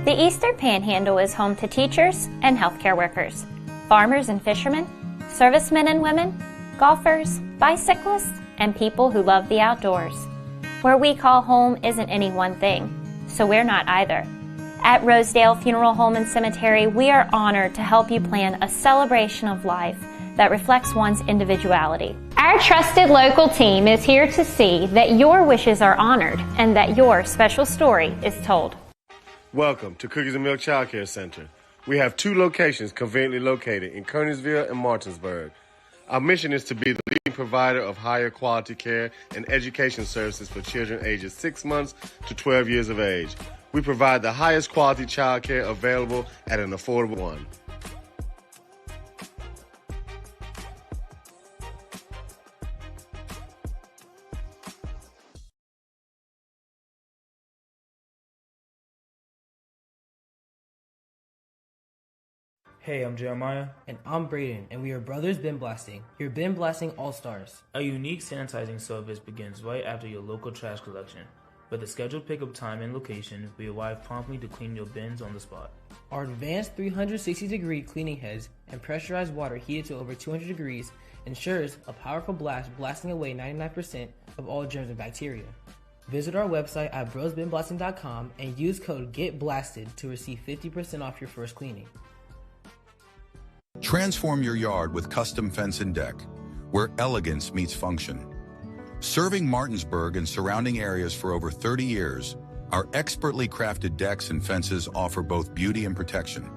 The Eastern Panhandle is home to teachers and healthcare workers, farmers and fishermen, servicemen and women, golfers, bicyclists, and people who love the outdoors. Where we call home isn't any one thing, so we're not either. At Rosedale Funeral Home and Cemetery, we are honored to help you plan a celebration of life that reflects one's individuality. Our trusted local team is here to see that your wishes are honored and that your special story is told. Welcome to Cookies and Milk Child Care Center. We have 2 locations conveniently located in Kearneysville and Martinsburg. Our mission is to be the leading provider of higher quality care and education services for children ages 6 months to 12 years of age. We provide the highest quality child care available at an affordable one. Hey, I'm Jeremiah. And I'm Brayden, and we are Brothers Bin Blasting, your bin blasting all-stars. A unique sanitizing service begins right after your local trash collection. With a scheduled pickup time and location, we arrive promptly to clean your bins on the spot. Our advanced 360-degree cleaning heads and pressurized water heated to over 200 degrees ensures a powerful blast blasting away 99% of all germs and bacteria. Visit our website at brosbinblasting.com and use code GETBLASTED to receive 50% off your first cleaning. Transform your yard with custom fence and deck, where elegance meets function. Serving Martinsburg and surrounding areas for over 30 years, our expertly crafted decks and fences offer both beauty and protection.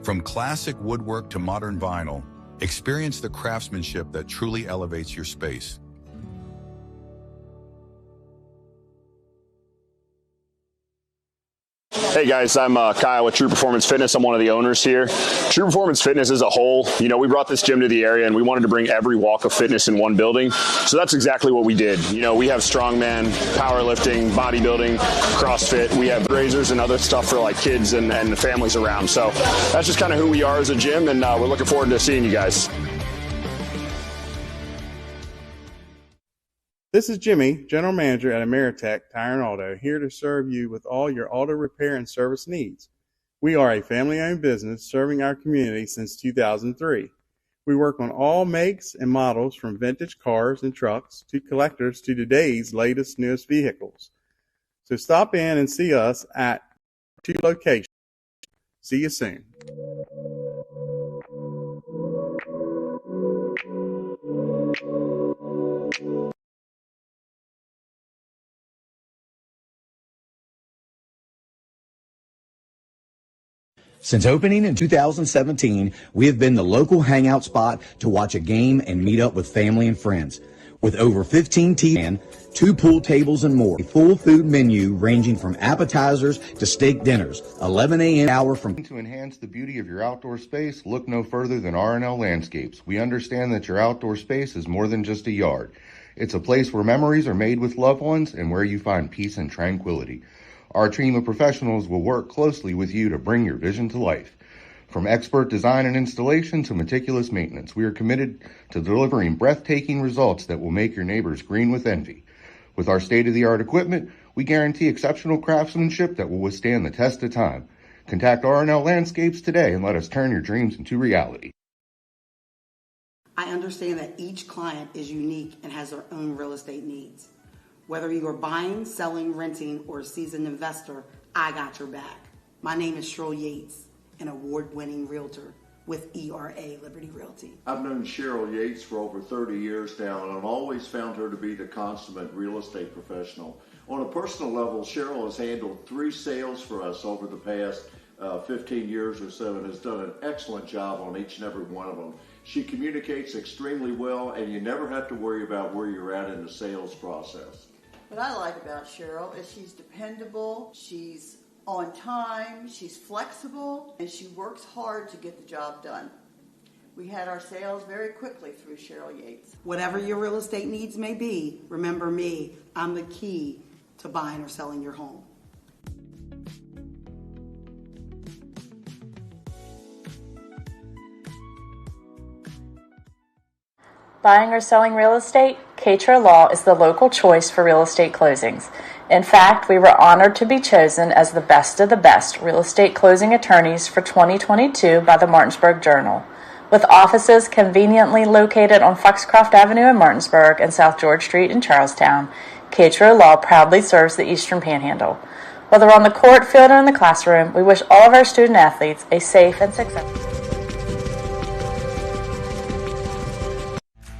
From classic woodwork to modern vinyl, experience the craftsmanship that truly elevates your space. Hey guys, I'm Kyle with True Performance Fitness. I'm one of the owners here. True Performance Fitness as a whole, we brought this gym to the area and we wanted to bring every walk of fitness in one building. So that's exactly what we did. We have strongman, powerlifting, bodybuilding, CrossFit. We have razors and other stuff for like kids and the families around. So that's just kind of who we are as a gym, and we're looking forward to seeing you guys. This is Jimmy, General Manager at Ameritech Tire and Auto, here to serve you with all your auto repair and service needs. We are a family-owned business serving our community since 2003. We work on all makes and models from vintage cars and trucks to collectors to today's latest, newest vehicles. So stop in and see us at 2 locations. See you soon. Since opening in 2017, we have been the local hangout spot to watch a game and meet up with family and friends. With over 15 TVs, 2 pool tables and more, a full food menu ranging from appetizers to steak dinners, 11 a.m. hour from. To enhance the beauty of your outdoor space, look no further than R&L Landscapes. We understand that your outdoor space is more than just a yard. It's a place where memories are made with loved ones and where you find peace and tranquility. Our team of professionals will work closely with you to bring your vision to life. From expert design and installation to meticulous maintenance, we are committed to delivering breathtaking results that will make your neighbors green with envy. With our state-of-the-art equipment, we guarantee exceptional craftsmanship that will withstand the test of time. Contact R&L Landscapes today and let us turn your dreams into reality. I understand that each client is unique and has their own real estate needs. Whether you are buying, selling, renting, or a seasoned investor, I got your back. My name is Cheryl Yates, an award-winning realtor with ERA Liberty Realty. I've known Cheryl Yates for over 30 years now, and I've always found her to be the consummate real estate professional. On a personal level, Cheryl has handled 3 sales for us over the past 15 years or so and has done an excellent job on each and every one of them. She communicates extremely well, and you never have to worry about where you're at in the sales process. What I like about Cheryl is she's dependable, she's on time, she's flexible, and she works hard to get the job done. We had our sales very quickly through Cheryl Yates. Whatever your real estate needs may be, remember me. I'm the key to buying or selling your home. Buying or selling real estate? Katra Law is the local choice for real estate closings. In fact, we were honored to be chosen as the best of the best real estate closing attorneys for 2022 by the Martinsburg Journal. With offices conveniently located on Foxcroft Avenue in Martinsburg and South George Street in Charlestown, Katra Law proudly serves the Eastern Panhandle. Whether on the court, field, or in the classroom, we wish all of our student athletes a safe and successful.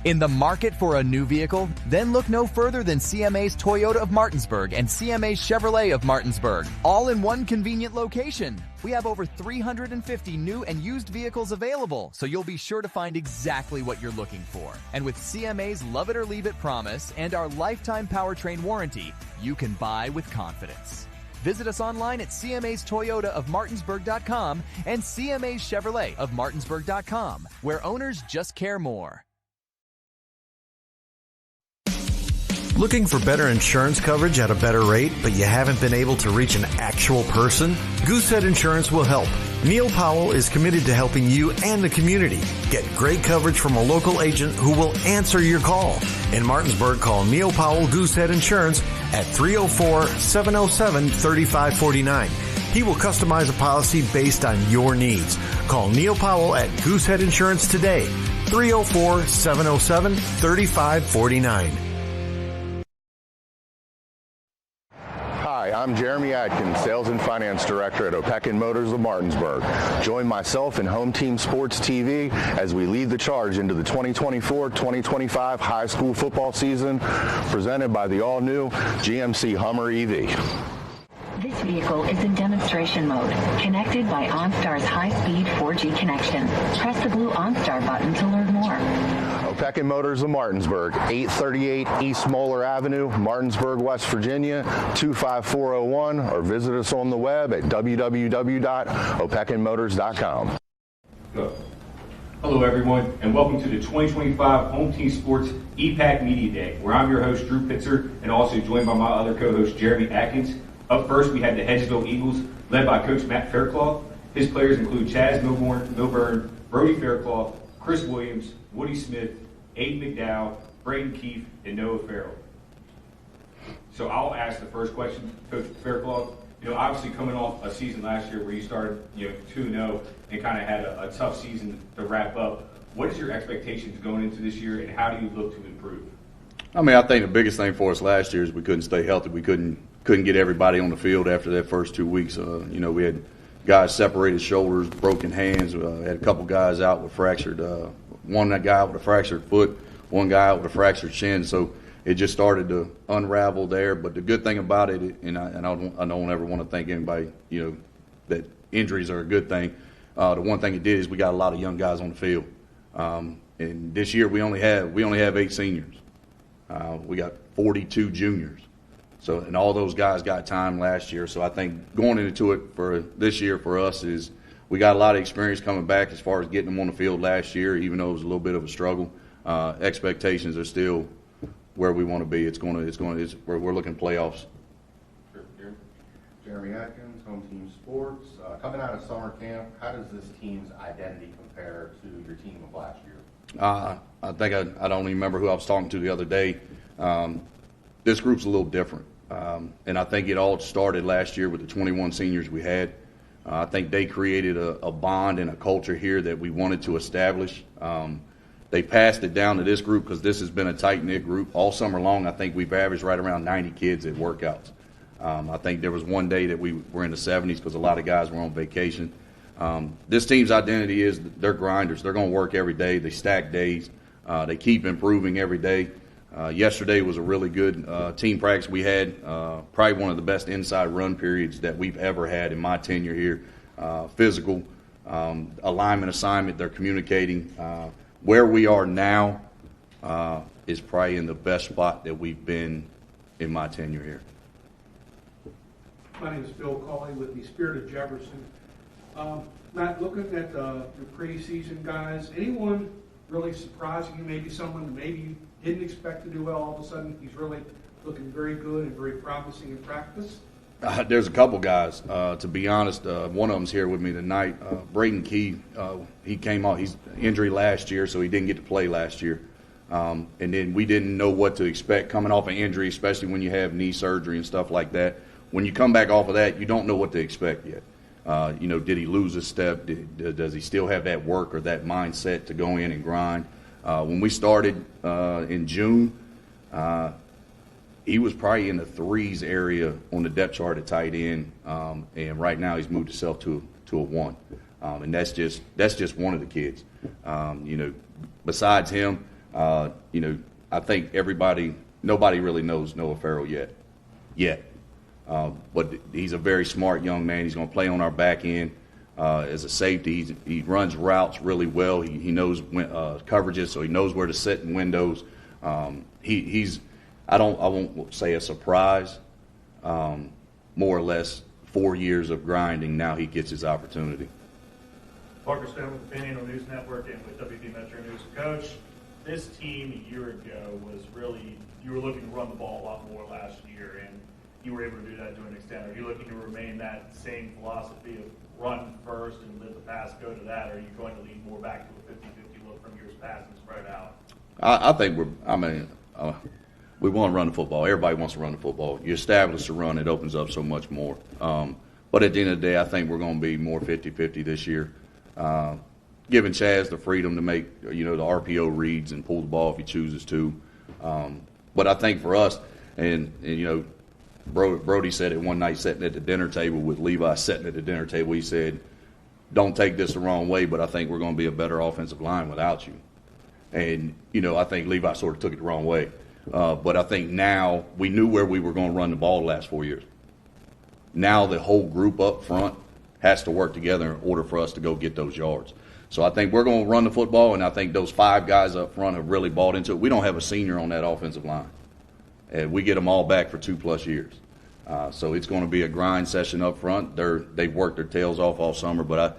In the market for a new vehicle? Then look no further than CMA's Toyota of Martinsburg and CMA's Chevrolet of Martinsburg, all in one convenient location. We have over 350 new and used vehicles available, so you'll be sure to find exactly what you're looking for. And with CMA's Love It or Leave It promise and our lifetime powertrain warranty, you can buy with confidence. Visit us online at CMA's Toyota of Martinsburg.com and CMA's Chevrolet of Martinsburg.com, where owners just care more. Looking for better insurance coverage at a better rate, but you haven't been able to reach an actual person? Goosehead Insurance will help. Neil Powell is committed to helping you and the community get great coverage from a local agent who will answer your call. In Martinsburg, call Neil Powell Goosehead Insurance at 304-707-3549. He will customize a policy based on your needs. Call Neil Powell at Goosehead Insurance today, 304-707-3549. Hi, I'm Jeremy Adkins, Sales and Finance Director at EPAC Motors of Martinsburg. Join myself and Home Team Sports TV as we lead the charge into the 2024-2025 high school football season, presented by the all-new GMC Hummer EV. This vehicle is in demonstration mode, connected by OnStar's high-speed 4G connection. Press the blue OnStar button to learn more. EPAC Motors of Martinsburg, 838 East Moeller Avenue, Martinsburg, West Virginia, 25401, or visit us on the web at www.opacandmotors.com. Hello, everyone, and welcome to the 2025 Home Team Sports EPAC Media Day, where I'm your host, Drew Pitzer, and also joined by my other co-host, Jeremy Atkins. Up first, we had the Hedgesville Eagles, led by Coach Matt Fairclough. His players include Chaz Milburn, Brody Fairclough, Chris Williams, Woody Smith, Aiden McDowell, Braden Keefe, and Noah Farrell. So I'll ask the first question, Coach Fairclough. Obviously coming off a season last year where you started, 2-0 and kind of had a tough season to wrap up. What is your expectations going into this year, and how do you look to improve? I think the biggest thing for us last year is we couldn't stay healthy. We couldn't get everybody on the field after that first 2 weeks. We had guys separated shoulders, broken hands. Had a couple guys out with fractured. One guy with a fractured foot, one guy out with a fractured shin. So it just started to unravel there. But the good thing about it, and I don't ever want to think anybody, that injuries are a good thing. The one thing it did is we got a lot of young guys on the field. And this year we only have 8 seniors. We got 42 juniors. So, and all those guys got time last year. So I think going into it for this year for us is we got a lot of experience coming back as far as getting them on the field last year, even though it was a little bit of a struggle. Expectations are still where we want to be. We're looking playoffs. Jeremy Atkins, Home Team Sports. Coming out of summer camp, how does this team's identity compare to your team of last year? I think I don't even remember who I was talking to the other day. This group's a little different. And I think it all started last year with the 21 seniors we had. I think they created a bond and a culture here that we wanted to establish. They passed it down to this group because this has been a tight-knit group. All summer long, I think we've averaged right around 90 kids at workouts. I think there was one day that we were in the 70s because a lot of guys were on vacation. This team's identity is they're grinders. They're going to work every day. They stack days. They keep improving every day. Yesterday was a really good team practice we had. Probably one of the best inside run periods that we've ever had in my tenure here. Physical, alignment assignment, they're communicating. Where we are now is probably in the best spot that we've been in my tenure here. My name is Bill Cawley with the Spirit of Jefferson. Matt, looking at the preseason guys, anyone really surprising you? Maybe someone that maybe you didn't expect to do well, all of a sudden he's really looking very good and very promising in practice? There's a couple guys. To be honest, one of them's here with me tonight. Braden Keefe, he came off. He's injury last year, so he didn't get to play last year. And then we didn't know what to expect coming off an injury, especially when you have knee surgery and stuff like that. When you come back off of that, you don't know what to expect yet. Did he lose a step? Does he still have that work or that mindset to go in and grind? When we started in June, he was probably in the 3s area on the depth chart at tight end, and right now he's moved himself to a 1, and that's just one of the kids. Besides him, I think nobody really knows Noah Farrell yet. But he's a very smart young man. He's going to play on our back end as a safety. He runs routes really well. He knows coverages, so he knows where to sit in windows. I won't say a surprise. More or less 4 years of grinding. Now he gets his opportunity. Parker Stone with the Panhandle News Network and with WP Metro News. Coach, this team a year ago was really, you were looking to run the ball a lot more last year, and you were able to do that to an extent. Are you looking to remain that same philosophy of run first and let the pass go to that, or are you going to lean more back to a 50-50 look from years past and spread out? I think we want to run the football. Everybody wants to run the football. You establish the run, it opens up so much more. But at the end of the day, I think we're going to be more 50-50 this year. Giving Chaz the freedom to make, the RPO reads and pull the ball if he chooses to. But I think for us, and Brody said it one night sitting at the dinner table with Levi sitting at the dinner table, he said, don't take this the wrong way, but I think we're going to be a better offensive line without you. And, I think Levi sort of took it the wrong way. But I think now we knew where we were going to run the ball the last 4 years. Now the whole group up front has to work together in order for us to go get those yards. So I think we're going to run the football, and I think those 5 guys up front have really bought into it. We don't have a senior on that offensive line. And we get them all back for 2+ years. So it's going to be a grind session up front. They've worked their tails off all summer, but I'm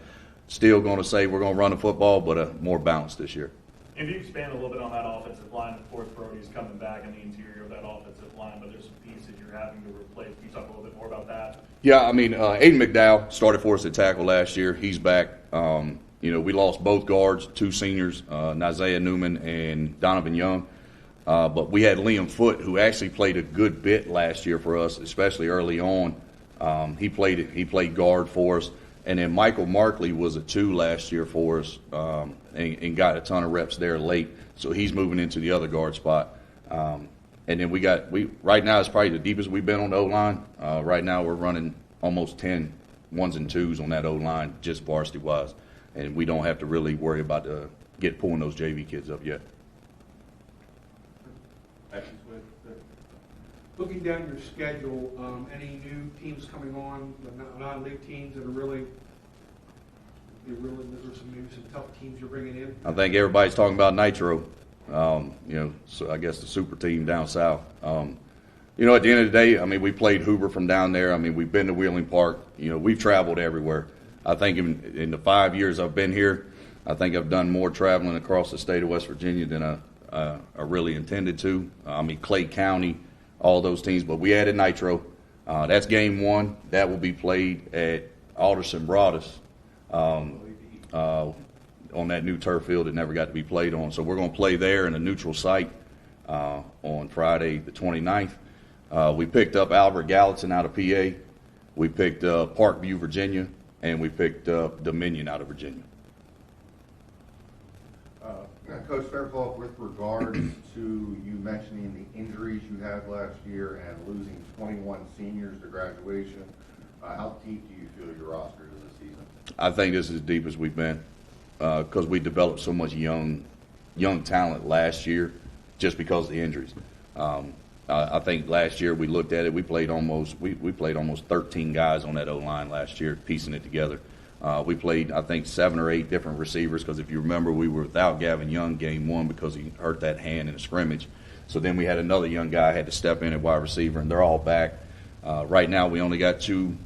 still going to say we're going to run the football, but more balanced this year. If you expand a little bit on that offensive line, of course, Brody's coming back in the interior of that offensive line, but there's some pieces you're having to replace. Can you talk a little bit more about that? Yeah, Aiden McDowell started for us at tackle last year. He's back. We lost both guards, 2 seniors, Isaiah Newman and Donovan Young. But we had Liam Foote, who actually played a good bit last year for us, especially early on. He played guard for us. And then Michael Markley was a 2 last year for us and got a ton of reps there late. So he's moving into the other guard spot. And then right now it's probably the deepest we've been on the O-line. Right now we're running almost 10 1s and 2s on that O-line, just varsity-wise. And we don't have to really worry about pulling those JV kids up yet. Looking down your schedule, any new teams coming on, non-league teams that are really, there's maybe some tough teams you're bringing in? I think everybody's talking about Nitro, so I guess the super team down south. At the end of the day, we played Hoover from down there. We've been to Wheeling Park. We've traveled everywhere. I think in the 5 years I've been here, I think I've done more traveling across the state of West Virginia than I really intended to. Clay County, all those teams, but we added Nitro. That's game 1. That will be played at Alderson Broadus on that new turf field that never got to be played on. So we're going to play there in a neutral site on Friday the 29th. We picked up Albert Gallatin out of PA. We picked up Parkview, Virginia, and we picked up Dominion out of Virginia. Coach Fairclough, with regards to you mentioning the injuries you had last year and losing 21 seniors to graduation, how deep do you feel your roster is this season? I think this is as deep as we've been because we developed so much young talent last year just because of the injuries. I think last year we looked at it, we played almost 13 guys on that O-line last year, piecing it together. We played, I think, 7 or 8 different receivers because if you remember, we were without Gavin Young game 1 because he hurt that hand in a scrimmage. So then we had another young guy had to step in at wide receiver, and they're all back. Right now we only got two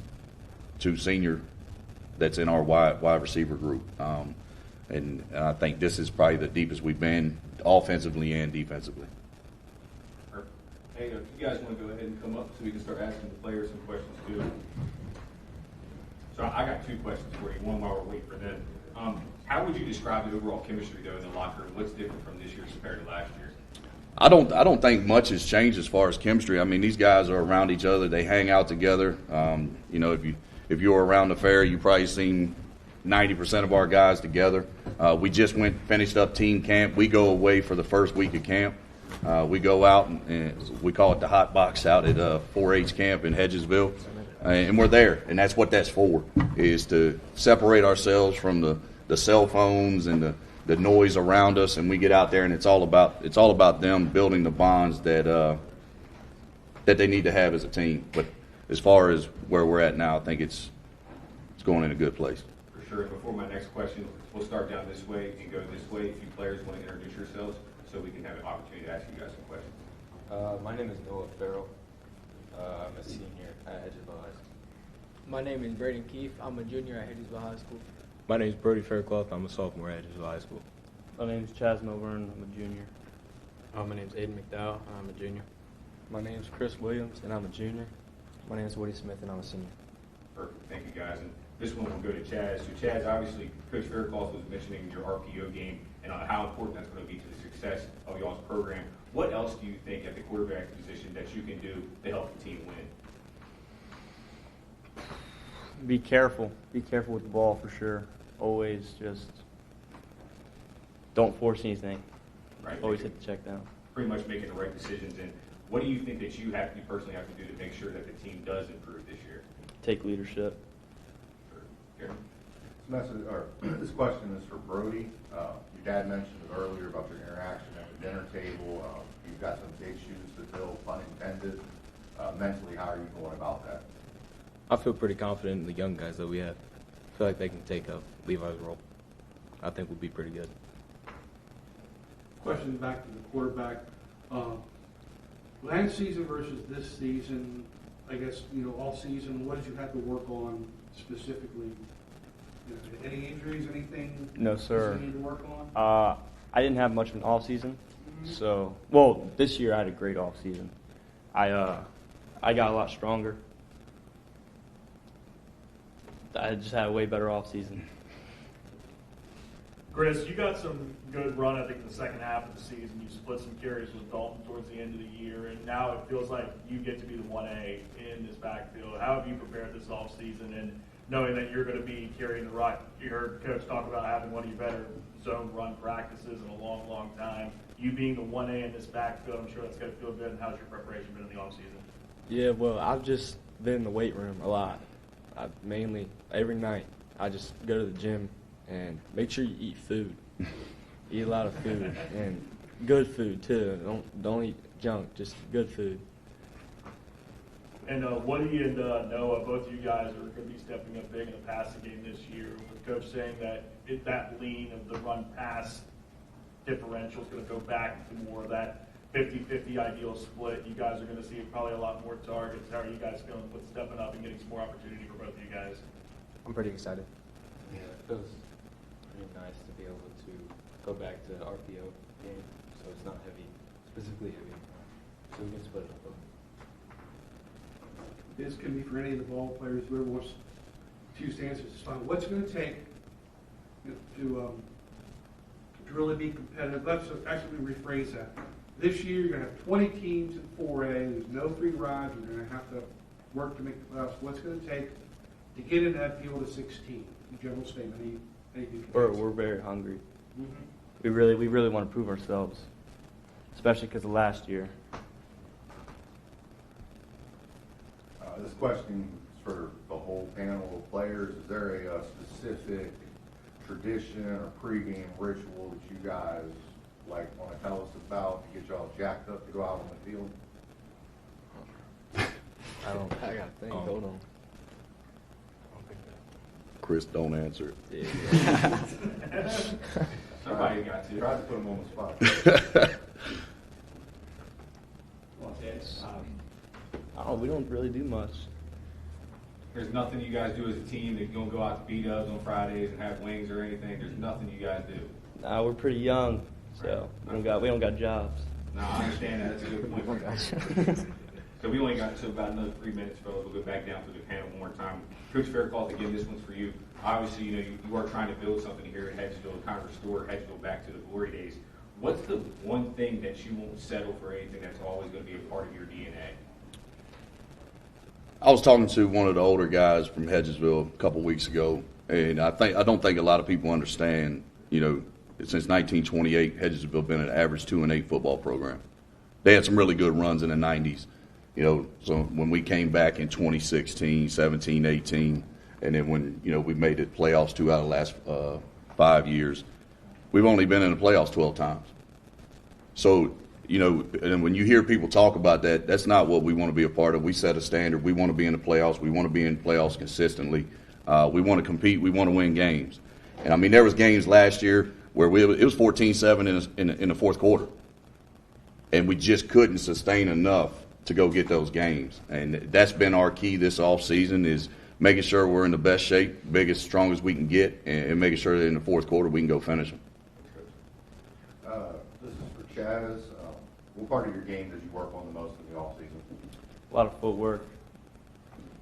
senior that's in our wide receiver group. And I think this is probably the deepest we've been offensively and defensively. Hey, if you guys want to go ahead and come up so we can start asking the players some questions too. So I got 2 questions for you, one while we're waiting for them. How would you describe the overall chemistry, though, in the locker room? What's different from this year compared to last year? I don't think much has changed as far as chemistry. I mean, these guys are around each other. They hang out together. You know, if you were around the fair, you've probably seen 90% of our guys together. We just finished up team camp. We go away for the first week of camp. We go out and we call it the hot box out at 4-H camp in Hedgesville, and we're there. And that's what that's for, is to separate ourselves from the cell phones and the noise around us, and we get out there, and it's all about them building the bonds that they need to have as a team. But as far as where we're at now, I think it's going in a good place. For sure. Before my next question, we'll start down this way and go this way. If you players want to introduce yourselves, so we can have an opportunity to ask you guys some questions. My name is Noah Farrell. I'm a senior at Hedgesville High School. My name is Braden Keefe. I'm a junior at Hedgesville High School. My name is Brody Fairclough. I'm a sophomore at Hedgesville High School. My name is Chaz Milburn. I'm a junior. My name is Aiden McDowell. I'm a junior. My name is Chris Williams, and I'm a junior. My name is Woody Smith, and I'm a senior. Perfect. Thank you, guys. And this one will go to Chaz. So, Chaz, obviously, Coach Fairclough was mentioning your RPO game and how important that's going to be to the success of y'all's program. What else do you think at the quarterback position that you can do to help the team win? Be careful. Be careful with the ball for sure. Always just don't force anything. Right. Always hit the check down. Pretty much making the right decisions. And what do you think that you personally have to do to make sure that the team does improve this year? Take leadership. Sure. This question is for Brody. Your dad mentioned it earlier about your interaction at the dinner table. You've got some big shoes to fill, pun intended. Mentally, how are you going about that? I feel pretty confident in the young guys that we have. I feel like they can take up Levi's role. I think we'll be pretty good. Question back to the quarterback. Last season versus this season, I guess, all season, what did you have to work on specifically? Any injuries, anything? No, sir. You need to work on? I didn't have much of an off season. So, well, this year I had a great off season. I got a lot stronger. I just had a way better off season. Chris, you got some good run, I think, in the second half of the season. You split some carries with Dalton towards the end of the year, and now it feels like you get to be the 1A in this backfield. How have you prepared this offseason, and knowing that you're going to be carrying the rock? You heard Coach talk about having one of your better zone run practices in a long, long time. You being the 1A in this backfield, I'm sure that's going to feel good. And how's your preparation been in the offseason? Yeah, well, I've just been in the weight room a lot. Mainly every night I just go to the gym and make sure you eat food. Eat a lot of food and good food too. Don't eat junk, just good food. And Woody and Noah, both of you guys are going to be stepping up big in the passing game this year. With Coach saying that that lean of the run-pass differential is going to go back to more of that 50-50 ideal split. You guys are going to see probably a lot more targets. How are you guys feeling with stepping up and getting some more opportunity for both of you guys? I'm pretty excited. Yeah, it feels pretty nice to be able to go back to RPO game, so it's not heavy, specifically heavy, so we can split it up. This can be for any of the ball players, whoever wants to choose to answer this is fine. What's it going to take to really be competitive? Let's actually rephrase that. This year, you're going to have 20 teams in 4A. There's no free rides. You're going to have to work to make the playoffs. What's it going to take to get in that field of 16? General statement. We're very hungry. Mm-hmm. We really want to prove ourselves, especially because of last year. This question is for the whole panel of players. Is there a specific tradition or pregame ritual that you guys want to tell us about to get y'all jacked up to go out on the field? I gotta think. Hold on. Chris, don't answer it. Yeah. Somebody got to. Try to put him on the spot. We don't really do much. There's nothing you guys do as a team that you don't go out to B-dubs on Fridays and have wings or anything. There's nothing you guys do. Nah, we're pretty young, so we don't got jobs. No, I understand that. That's a good point. So we only got to about another 3 minutes, fellas. We'll go back down to the panel one more time. Coach Faircloth, again, this one's for you. Obviously, you are trying to build something here at Hedgesville, kind of restore Hedgesville back to the glory days. What's the one thing that you won't settle for, anything that's always going to be a part of your DNA? I was talking to one of the older guys from Hedgesville a couple weeks ago, and I don't think a lot of people understand, since 1928, Hedgesville been an average 2-8 football program. They had some really good runs in the 90s. So when we came back in 2016, 17, 18, and then when, we made it playoffs 2 out of the last 5 years, we've only been in the playoffs 12 times. So, and when you hear people talk about that, that's not what we want to be a part of. We set a standard. We want to be in the playoffs. We want to be in the playoffs consistently. We want to compete. We want to win games. And, there was games last year where it was 14-7 in the fourth quarter. And we just couldn't sustain enough to go get those games. And that's been our key this offseason, is making sure we're in the best shape, biggest, strongest we can get, and making sure that in the fourth quarter we can go finish them. This is for Chaz. What part of your game did you work on the most in the offseason? A lot of footwork,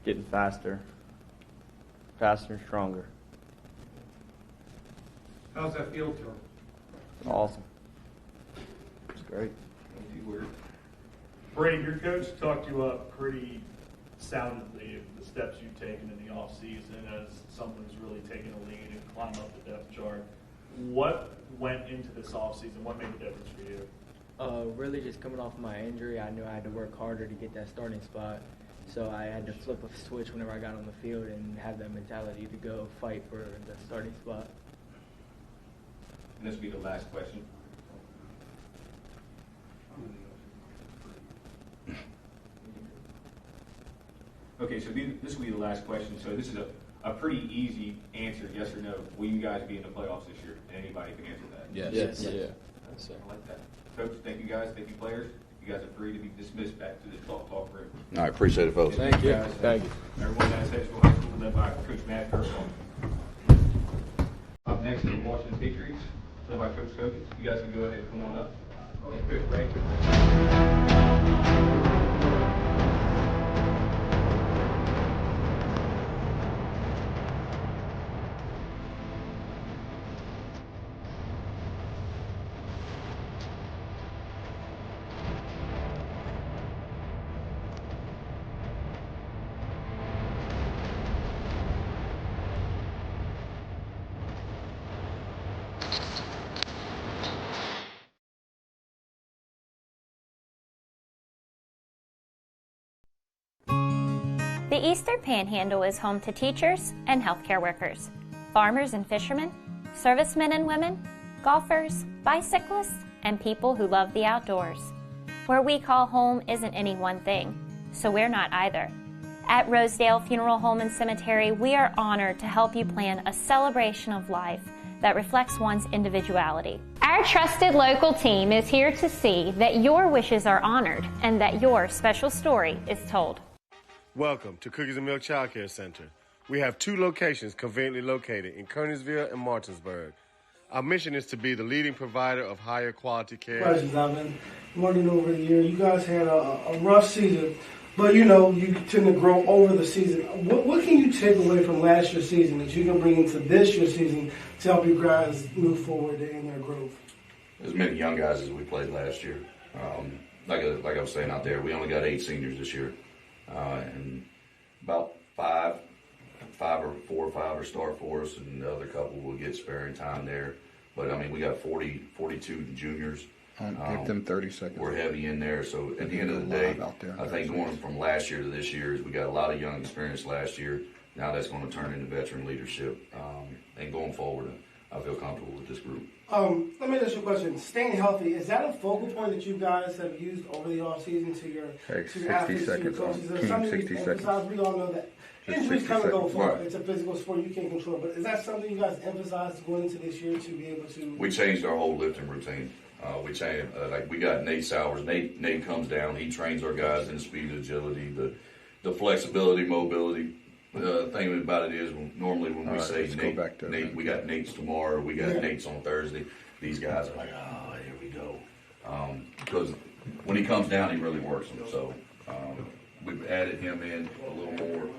getting faster and stronger. How's that feel to him? It's awesome. It's great. Brady, your coach talked you up pretty soundly of the steps you've taken in the offseason as someone who's really taken a lead and climbed up the depth chart. What went into this offseason? What made the difference for you? Really just coming off my injury, I knew I had to work harder to get that starting spot. So I had to flip a switch whenever I got on the field and have that mentality to go fight for the starting spot. And this will be the last question. Okay, so this will be the last question. So this is a pretty easy answer, yes or no. Will you guys be in the playoffs this year? And anybody can answer that. Yes. Yeah. I like that. Coach, thank you guys. Thank you, players. You guys are free to be dismissed back to the talk room. All right, appreciate it, folks. Thank you. Guys. Thank you. Everyone at Hedgesville High School, led by Coach Matt Kirkland. Up next is the Washington Patriots, led by Coach Kogan. You guys can go ahead and come on up. Good, right? The Eastern Panhandle is home to teachers and healthcare workers, farmers and fishermen, servicemen and women, golfers, bicyclists, and people who love the outdoors. Where we call home isn't any one thing, so we're not either. At Rosedale Funeral Home and Cemetery, we are honored to help you plan a celebration of life that reflects one's individuality. Our trusted local team is here to see that your wishes are honored and that your special story is told. Welcome to Cookies and Milk Child Care Center. We have 2 locations conveniently located in Kernersville and Martinsburg. Our mission is to be the leading provider of higher quality care. Questions I've been wondering over the year. You guys had a rough season, but you tend to grow over the season. What can you take away from last year's season that you can bring into this year's season to help you guys move forward in their growth? As many young guys as we played last year. Like I was saying out there, we only got 8 seniors this year. And about 4 or 5 are start for us, and the other couple will get sparing time there. But, we got 42 juniors. Give them 30 seconds. We're heavy in there. So, at the end of the day, I think going from last year to this year is we got a lot of young experience last year. Now that's going to turn into veteran leadership. And going forward, I feel comfortable with this group. Let me ask you a question. Staying healthy, is that a focal point that you guys have used over the offseason to your athletes, to your coaches? Is there something you emphasize? We all know that injuries come and go forward. It's a physical sport you can't control. But is that something you guys emphasize going into this year to be able to? We changed our whole lifting routine. We changed, we got Nate Sowers. Nate comes down. He trains our guys in speed, agility, the flexibility, mobility. The thing about it is, normally when we say Nate, we got Nate's tomorrow, we got Nate's on Thursday, these guys are like, oh, here we go. Because when he comes down, he really works them. So We've added him in a little more.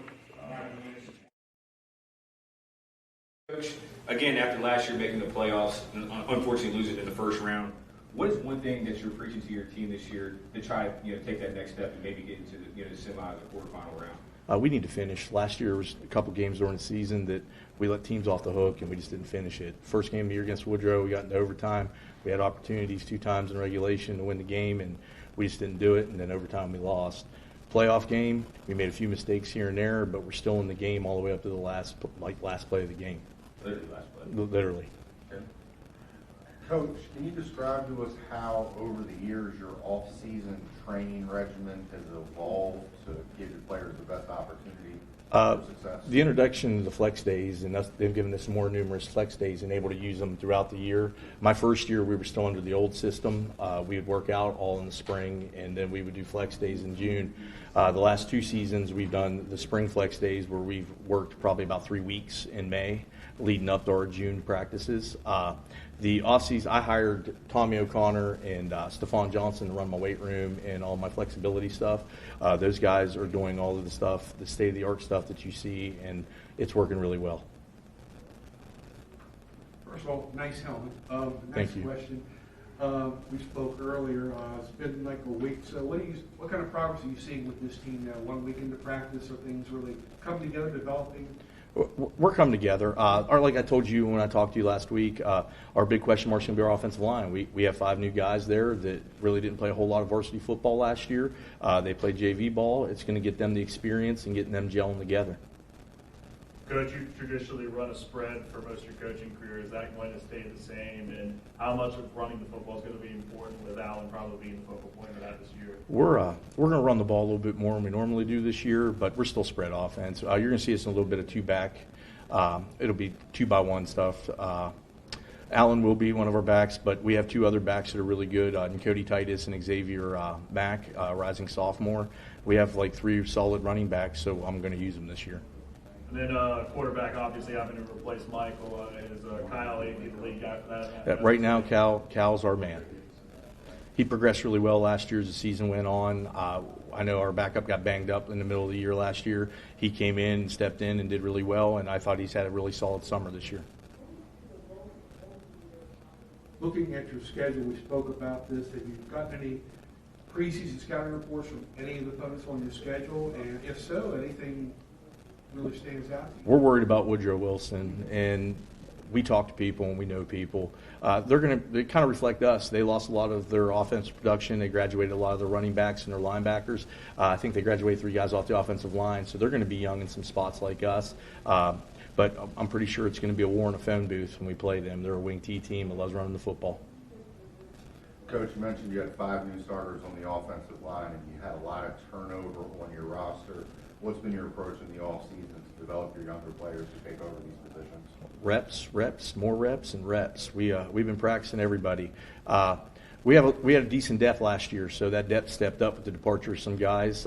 Coach, again, after last year making the playoffs, and unfortunately losing in the first round, what is one thing that you're preaching to your team this year to try, take that next step and maybe get into the semis or quarterfinal round? We need to finish. Last year was a couple games during the season that we let teams off the hook and we just didn't finish it. First game of the year against Woodrow, we got into overtime. We had opportunities 2 times in regulation to win the game, and we just didn't do it, and then overtime we lost. Playoff game, we made a few mistakes here and there, but we're still in the game all the way up to the last play of the game. Literally last play. Literally. Okay. Coach, can you describe to us how, over the years, your off-season training regimen has evolved to give your players the best opportunity for success? The introduction to the flex days, and they've given us more numerous flex days and able to use them throughout the year. My first year, we were still under the old system. We would work out all in the spring, and then we would do flex days in June. The last 2 seasons, we've done the spring flex days where we've worked probably about 3 weeks in May, leading up to our June practices. The offseason, I hired Tommy O'Connor and Stephon Johnson to run my weight room and all my flexibility stuff. Those guys are doing all of the stuff, the state-of-the-art stuff that you see, and it's working really well. First of all, nice helmet. Thank you. Question. We spoke earlier. It's been like a week. So what kind of progress are you seeing with this team now? 1 week into practice, are things really coming together, developing? We're coming together. Like I told you when I talked to you last week, our big question mark is going to be our offensive line. We have 5 new guys there that really didn't play a whole lot of varsity football last year. They played JV ball. It's going to get them the experience and getting them gelling together. Coach, you traditionally run a spread for most of your coaching career. Is that going to stay the same? And how much of running the football is going to be important with Allen probably being the focal point of that this year? We're going to run the ball a little bit more than we normally do this year, but we're still spread offense. You're going to see us in a little bit of 2-back. It'll be 2-by-1 stuff. Allen will be one of our backs, but we have 2 other backs that are really good, and Cody Titus and Xavier Mack, rising sophomore. We have like 3 solid running backs, so I'm going to use them this year. And then quarterback, obviously having to replace Michael. Is Kyle Avey the lead guy for that? Right now, Cal's our man. He progressed really well last year as the season went on. I know our backup got banged up in the middle of the year last year. He came in, stepped in, and did really well, and I thought he's had a really solid summer this year. Looking at your schedule, we spoke about this. Have you gotten any preseason scouting reports from any of the opponents on your schedule? And if so, anything really stands out to you? We're worried about Woodrow Wilson, and we talk to people and we know people. They kind of reflect us. They lost a lot of their offensive production. They graduated a lot of their running backs and their linebackers. I think they graduated 3 guys off the offensive line, so they're going to be young in some spots like us. But I'm pretty sure it's going to be a war in a phone booth when we play them. They're a wing T team that loves running the football. Coach, you mentioned you had 5 new starters on the offensive line, and you had a lot of turnover on your roster. What's been your approach in the offseason to develop your younger players to take over these positions? Reps, more reps, and reps. We've been practicing everybody. We had a decent depth last year, so that depth stepped up with the departure of some guys.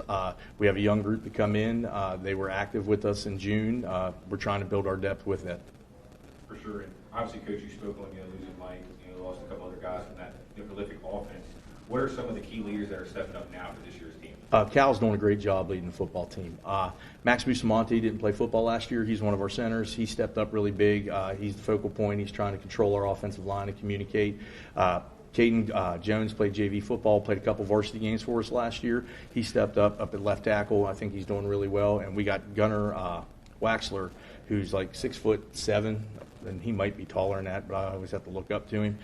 We have a young group to come in. They were active with us in June. We're trying to build our depth with it. For sure. And obviously, Coach, you spoke on losing Mike. Lost a couple other guys from that prolific offense. What are some of the key leaders that are stepping up now for this year's team? Cal's doing a great job leading the football team. Max Bustamante didn't play football last year. He's one of our centers. He stepped up really big. He's the focal point. He's trying to control our offensive line and communicate. Caden Jones played JV football, played a couple varsity games for us last year. He stepped up at left tackle. I think he's doing really well. And we got Gunnar Waxler, who's like 6'7", and he might be taller than that, but I always have to look up to him.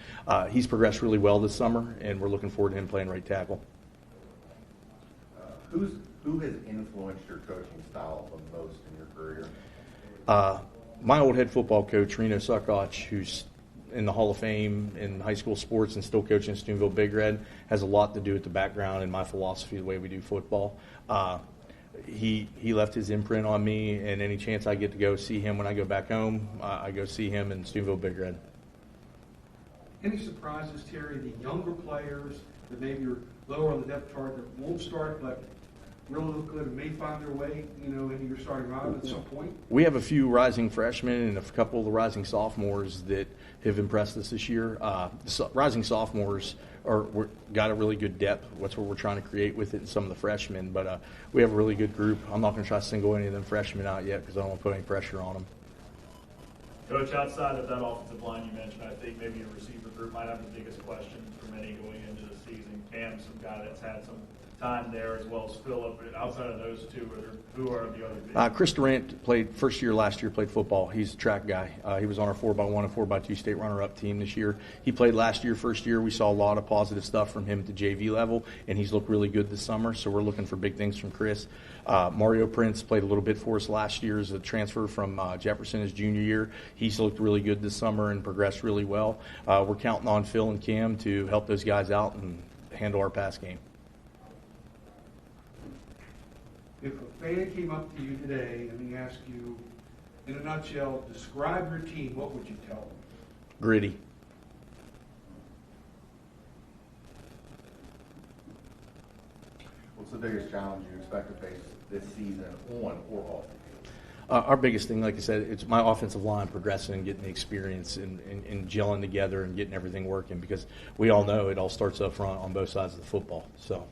He's progressed really well this summer, and we're looking forward to him playing right tackle. Who has influenced your coaching style the most in your career? My old head football coach, Reno Suckoch, who's in the Hall of Fame in high school sports and still coaching at Steubenville Big Red, has a lot to do with the background and my philosophy, the way we do football. He left his imprint on me, and any chance I get to go see him when I go back home, I go see him in Steubenville Big Red. Any surprises, Terry, the younger players that maybe are lower on the depth chart that won't start but really look good and may find their way, into your starting lineup at some point? We have a few rising freshmen and a couple of the rising sophomores that have impressed us this year. Rising sophomores got a really good depth. That's what we're trying to create with it and some of the freshmen. But we have a really good group. I'm not going to try to single any of them freshmen out yet because I don't want to put any pressure on them. Coach, outside of that offensive line you mentioned, I think maybe your receiver group might have the biggest question for many going into the season. Cam's some guy that's had some time there, as well as Phillip. Outside of those two, who are the other big? Chris Durant played last year, played football. He's a track guy. He was on our 4x1 and 4x2 state runner-up team this year. He played last year, first year. We saw a lot of positive stuff from him at the JV level, and he's looked really good this summer, so we're looking for big things from Chris. Mario Prince played a little bit for us last year as a transfer from Jefferson his junior year. He's looked really good this summer and progressed really well. We're counting on Phil and Cam to help those guys out and handle our pass game. If a fan came up to you today and he asked you, in a nutshell, describe your team, what would you tell them? Gritty. What's the biggest challenge you expect to face this season on or off the field? Our biggest thing, like I said, it's my offensive line progressing and getting the experience and gelling together and getting everything working, because we all know it all starts up front on both sides of the football. So,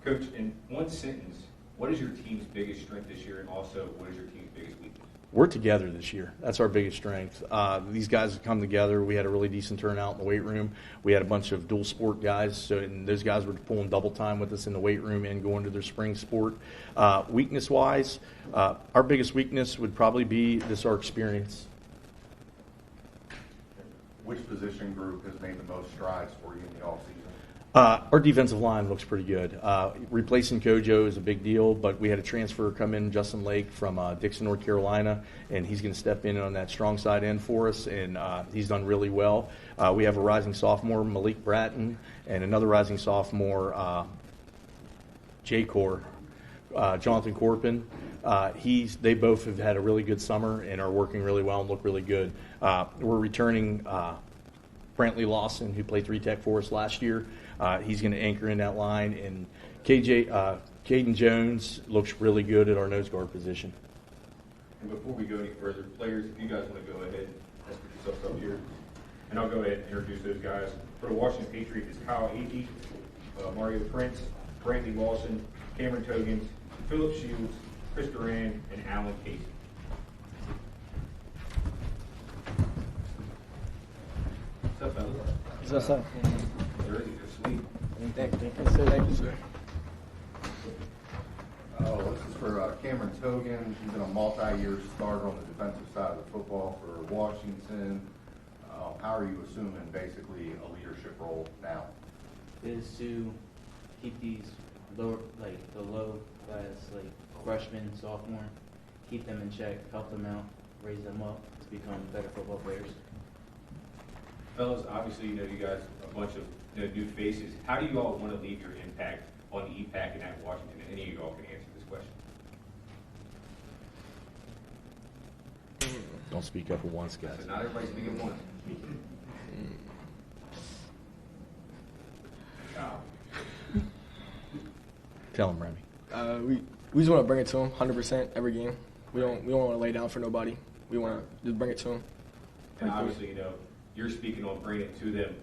Coach, in one sentence, what is your team's biggest strength this year, and also what is your team's biggest weakness? we're together this year. That's our biggest strength. These guys have come together. We had a really decent turnout in the weight room. We had a bunch of dual sport guys, and those guys were pulling double time with us in the weight room and going to their spring sport. Weakness-wise, our biggest weakness would probably be our experience. Which position group has made the most strides for you in the offseason? Our defensive line looks pretty good. Replacing Kojo is a big deal, but we had a transfer come in, Justin Lake, from Dixon, North Carolina, and he's going to step in on that strong side end for us, and he's done really well. We have a rising sophomore, Malik Bratton, and another rising sophomore, Jonathan Corpin. They both have had a really good summer and are working really well and look really good. We're returning Brantley Lawson, who played 3-tech for us last year. He's going to anchor in that line. And Caden Jones looks really good at our nose guard position. And before we go any further, players, if you guys want to go ahead, let's put yourselves up here. And I'll go ahead and introduce those guys. For the Washington Patriots, it's Kyle Agee, Mario Prince, Brantley Lawson, Cameron Togans, Phillip Shields, Chris Duran, and Alan Casey. What's up, fellas? What's up? Jersey, they're sweet. Thank you, sir. Oh, this is for Cameron Togan. He's been a multi-year starter on the defensive side of the football for Washington. How are you assuming basically a leadership role now? Is to keep these low class, freshmen, sophomore, keep them in check, help them out, raise them up to become better football players. Fellas, obviously, you guys are a bunch of new faces. How do you all want to leave your impact on the EPAC and at Washington? And any of you all can answer this question. Don't speak up at once, guys. So not everybody speak at once. Tell him, Remy. We just want to bring it to them 100% every game. We don't want to lay down for nobody. We want to just bring it to them. And obviously, you're speaking on bringing it to them.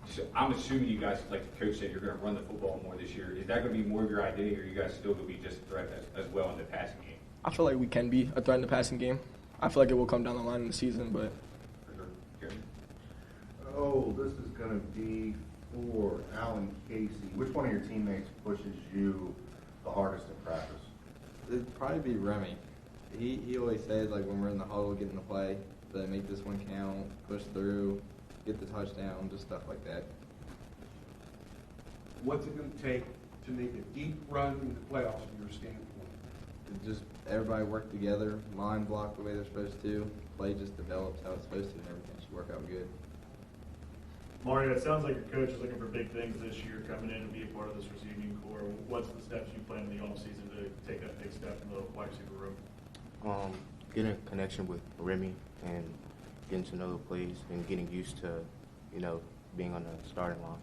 So I'm assuming you guys, like the coach said, you're going to run the football more this year. Is that going to be more of your identity, or are you guys still going to be just a threat as well in the passing game? I feel like we can be a threat in the passing game. I feel like it will come down the line in the season, but. Oh, this is going to be for Alan Casey. Which one of your teammates pushes you the hardest in practice? It'd probably be Remy. He always says, when we're in the huddle getting the play, that make this one count, push through, get the touchdown, just stuff like that. What's it going to take to make a deep run in the playoffs from your standpoint? Just everybody work together, line block the way they're supposed to, play just develops how it's supposed to, and everything should work out good. Mario, it sounds like your coach is looking for big things this year, coming in and be a part of this receiving core. What's the steps you plan in the offseason to take that big step in the wide receiver room? Getting a connection with Remy and getting to know the plays and getting used to, being on the starting line.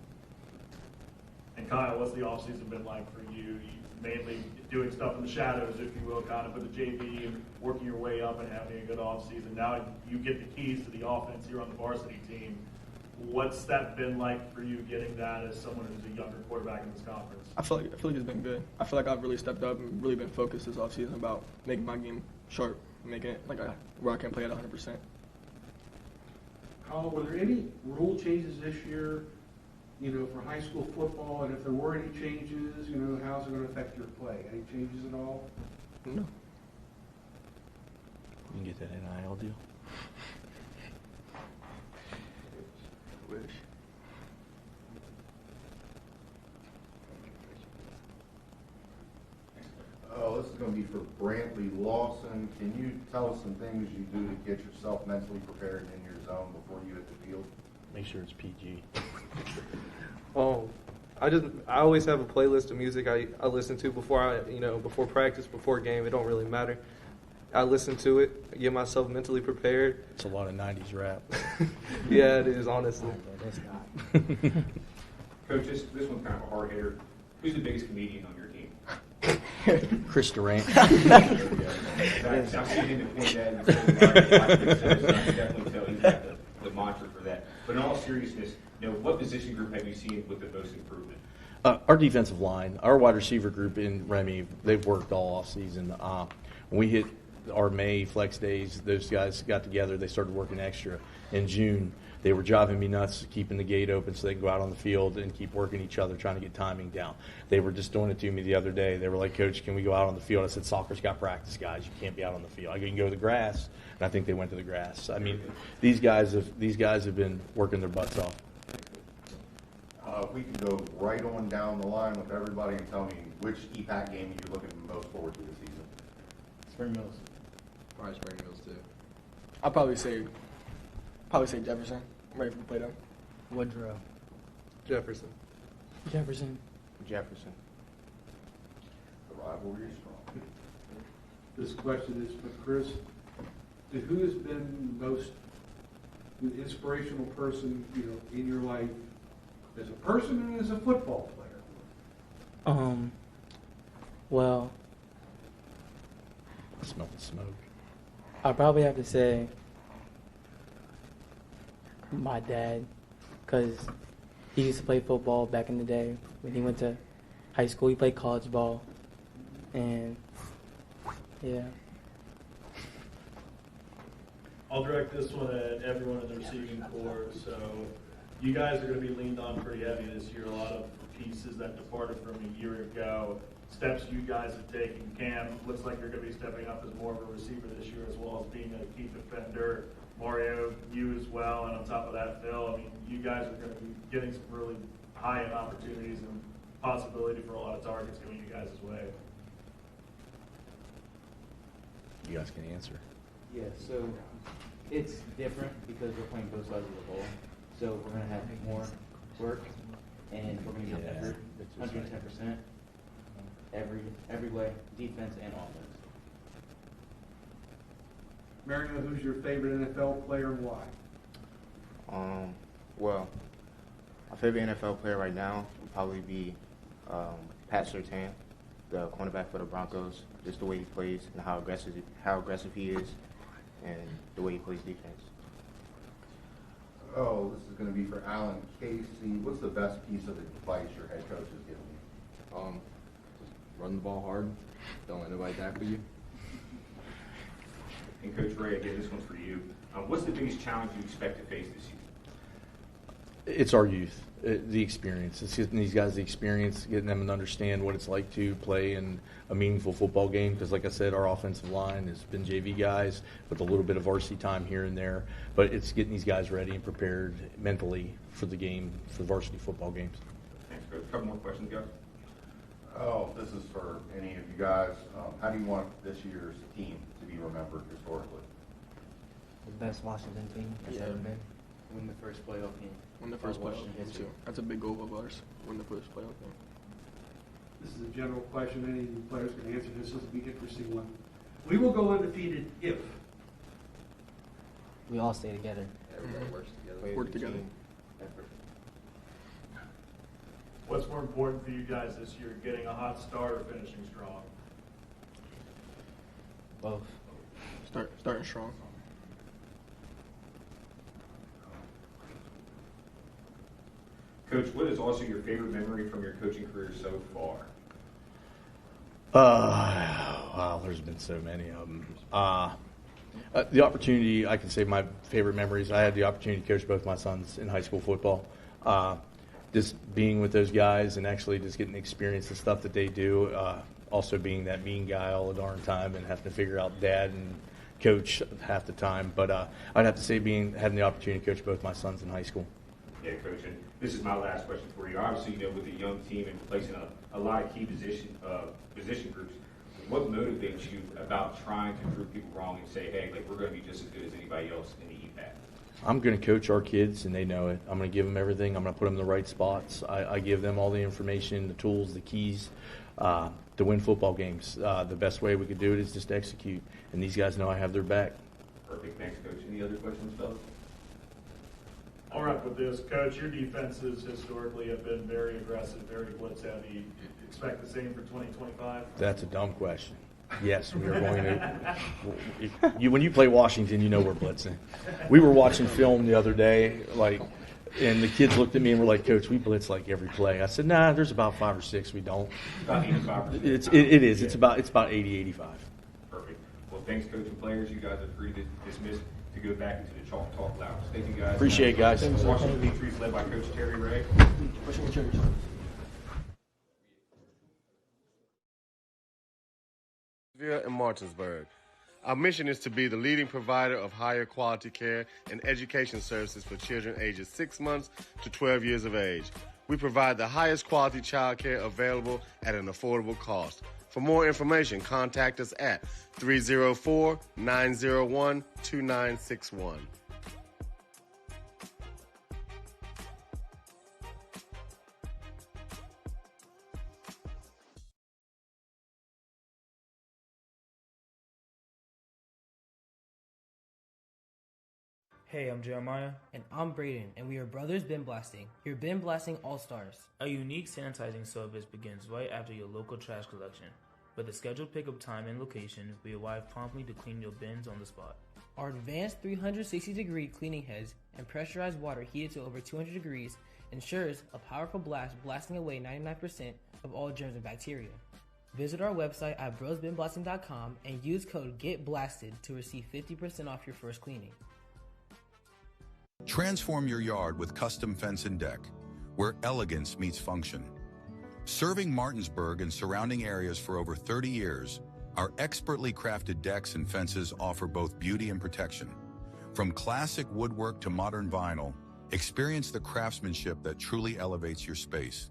And Kyle, what's the offseason been like for you? mainly doing stuff in the shadows, if you will, kind of with the JV and working your way up and having a good offseason. Now you get the keys to the offense here on the varsity team. What's that been like for you getting that as someone who's a younger quarterback in this conference? I feel like it's been good. I feel like I've really stepped up and really been focused this offseason about making my game sharp, making it where I can play at 100%. Colin, were there any rule changes this year, for high school football? And if there were any changes, how's it going to affect your play? Any changes at all? No. You can get that NIL deal. Wish. Oh, this is going to be for Brantley Lawson. Can you tell us some things you do to get yourself mentally prepared in your zone before you hit the field? Make sure it's PG. I always have a playlist of music I listen to before before practice, before game. It don't really matter. I listen to it, I get myself mentally prepared. It's a lot of 90s rap. Yeah, it is, honestly. Coach, this one's kind of a hard hitter. Who's the biggest comedian on your team? Chris Durant. I've seen him at point that, I definitely tell he's got the mantra for that. But in all seriousness, what position group have you seen with the most improvement? Our defensive line, our wide receiver group in Remy, they've worked all off season. When we hit our May flex days, those guys got together. They started working extra. In June, they were driving me nuts, keeping the gate open so they could go out on the field and keep working each other, trying to get timing down. They were just doing it to me the other day. They were like, Coach, can we go out on the field? I said, soccer's got practice, guys. You can't be out on the field. I can go to the grass, and I think they went to the grass. I mean, these guys have been working their butts off. If we could go right on down the line with everybody and tell me which EPAC game you're looking most forward to this season. Spring Mills. Probably Spring Mills too. I'll probably say Jefferson. I'm ready to play them. Woodrow. Jefferson. Jefferson. Jefferson. The rivalry is strong. This question is for Chris. Who has been the most inspirational person, in your life as a person and as a football player? Well, I smell the smoke. I probably have to say my dad, because he used to play football back in the day. When he went to high school, he played college ball, and yeah. I'll direct this one at everyone in the receiving corps. So you guys are going to be leaned on pretty heavy this year. A lot of pieces that departed from a year ago. Steps you guys have taken. Cam, looks like you're going to be stepping up as more of a receiver this year, as well as being a key defender. Mario, you as well, and on top of that, Phil, I mean, you guys are going to be getting some really high-end opportunities and possibility for a lot of targets going you guys' way. You guys can answer. Yeah, so it's different because we're playing both sides of the ball. So we're going to have more work, and we're going to get effort, 110%, every way, defense and offense. Mario, who's your favorite NFL player and why? Well, my favorite NFL player right now would probably be Pat Surtain, the cornerback for the Broncos. Just the way he plays and how aggressive he is, and the way he plays defense. Oh, this is going to be for Alan Casey. What's the best piece of advice your head coach has given you? Just run the ball hard. Don't let nobody tackle you. And Coach Ray, again, this one's for you. What's the biggest challenge you expect to face this season? It's our youth, the experience. It's getting these guys the experience, getting them to understand what it's like to play in a meaningful football game. Because, like I said, our offensive line has been JV guys with a little bit of varsity time here and there. But it's getting these guys ready and prepared mentally for the game, for the varsity football games. Thanks, Coach. A couple more questions, guys. Oh, this is for any of you guys. How do you want this year's team to be remembered historically? The best Washington team has ever been. Win the first playoff game. Win the first playoff game, too. That's a big goal of ours. Win the first playoff game. This is a general question. Any of you players can answer this. This will be an interesting one. We will go undefeated if We all stay together. Everybody works together. Work together. Effort. What's more important for you guys this year, getting a hot start or finishing strong? Both. Starting strong. Coach, what is also your favorite memory from your coaching career so far? Wow, there's been so many of them. The opportunity, I can say my favorite memories, I had the opportunity to coach both my sons in high school football. Just being with those guys and actually just getting to experience the stuff that they do. Also being that mean guy all the darn time and having to figure out dad and coach half the time. But I'd have to say having the opportunity to coach both my sons in high school. Yeah, Coach, and this is my last question for you. Obviously, with a young team and placing a lot of key position groups, what motivates you about trying to prove people wrong and say, hey, we're going to be just as good as anybody else in the EPAC? I'm going to coach our kids, and they know it. I'm going to give them everything. I'm going to put them in the right spots. I give them all the information, the tools, the keys to win football games. The best way we could do it is just to execute, and these guys know I have their back. Perfect. Thanks, Coach. Any other questions, fellas? I'll wrap with this. Coach, your defenses historically have been very aggressive, very blitz heavy. Expect the same for 2025? That's a dumb question. Yes, we are going to. When you play Washington, you know we're blitzing. We were watching film the other day, and the kids looked at me and were like, Coach, we blitz like every play. I said, nah, there's about 5 or 6 we don't. About 85%. It is. It's about 80, 85. Perfect. Well, thanks, Coach and players. You guys are free to dismiss to go back into the Chalk Talk Lounge. Thank you, guys. Appreciate it, guys. Washington Patriots led by Coach Terry Ray. And Martinsburg. Our mission is to be the leading provider of higher quality care and education services for children ages 6 months to 12 years of age. We provide the highest quality child care available at an affordable cost. For more information, contact us at 304-901-2961. Hey, I'm Jeremiah. And I'm Brayden, and we are Brothers Bin Blasting, your bin blasting all-stars. A unique sanitizing service begins right after your local trash collection. With a scheduled pickup time and location, we arrive promptly to clean your bins on the spot. Our advanced 360-degree cleaning heads and pressurized water heated to over 200 degrees ensures a powerful blast blasting away 99% of all germs and bacteria. Visit our website at brosbinblasting.com and use code GETBLASTED to receive 50% off your first cleaning. Transform your yard with custom fence and deck, where elegance meets function. Serving Martinsburg and surrounding areas for over 30 years, our expertly crafted decks and fences offer both beauty and protection. From classic woodwork to modern vinyl, experience the craftsmanship that truly elevates your space.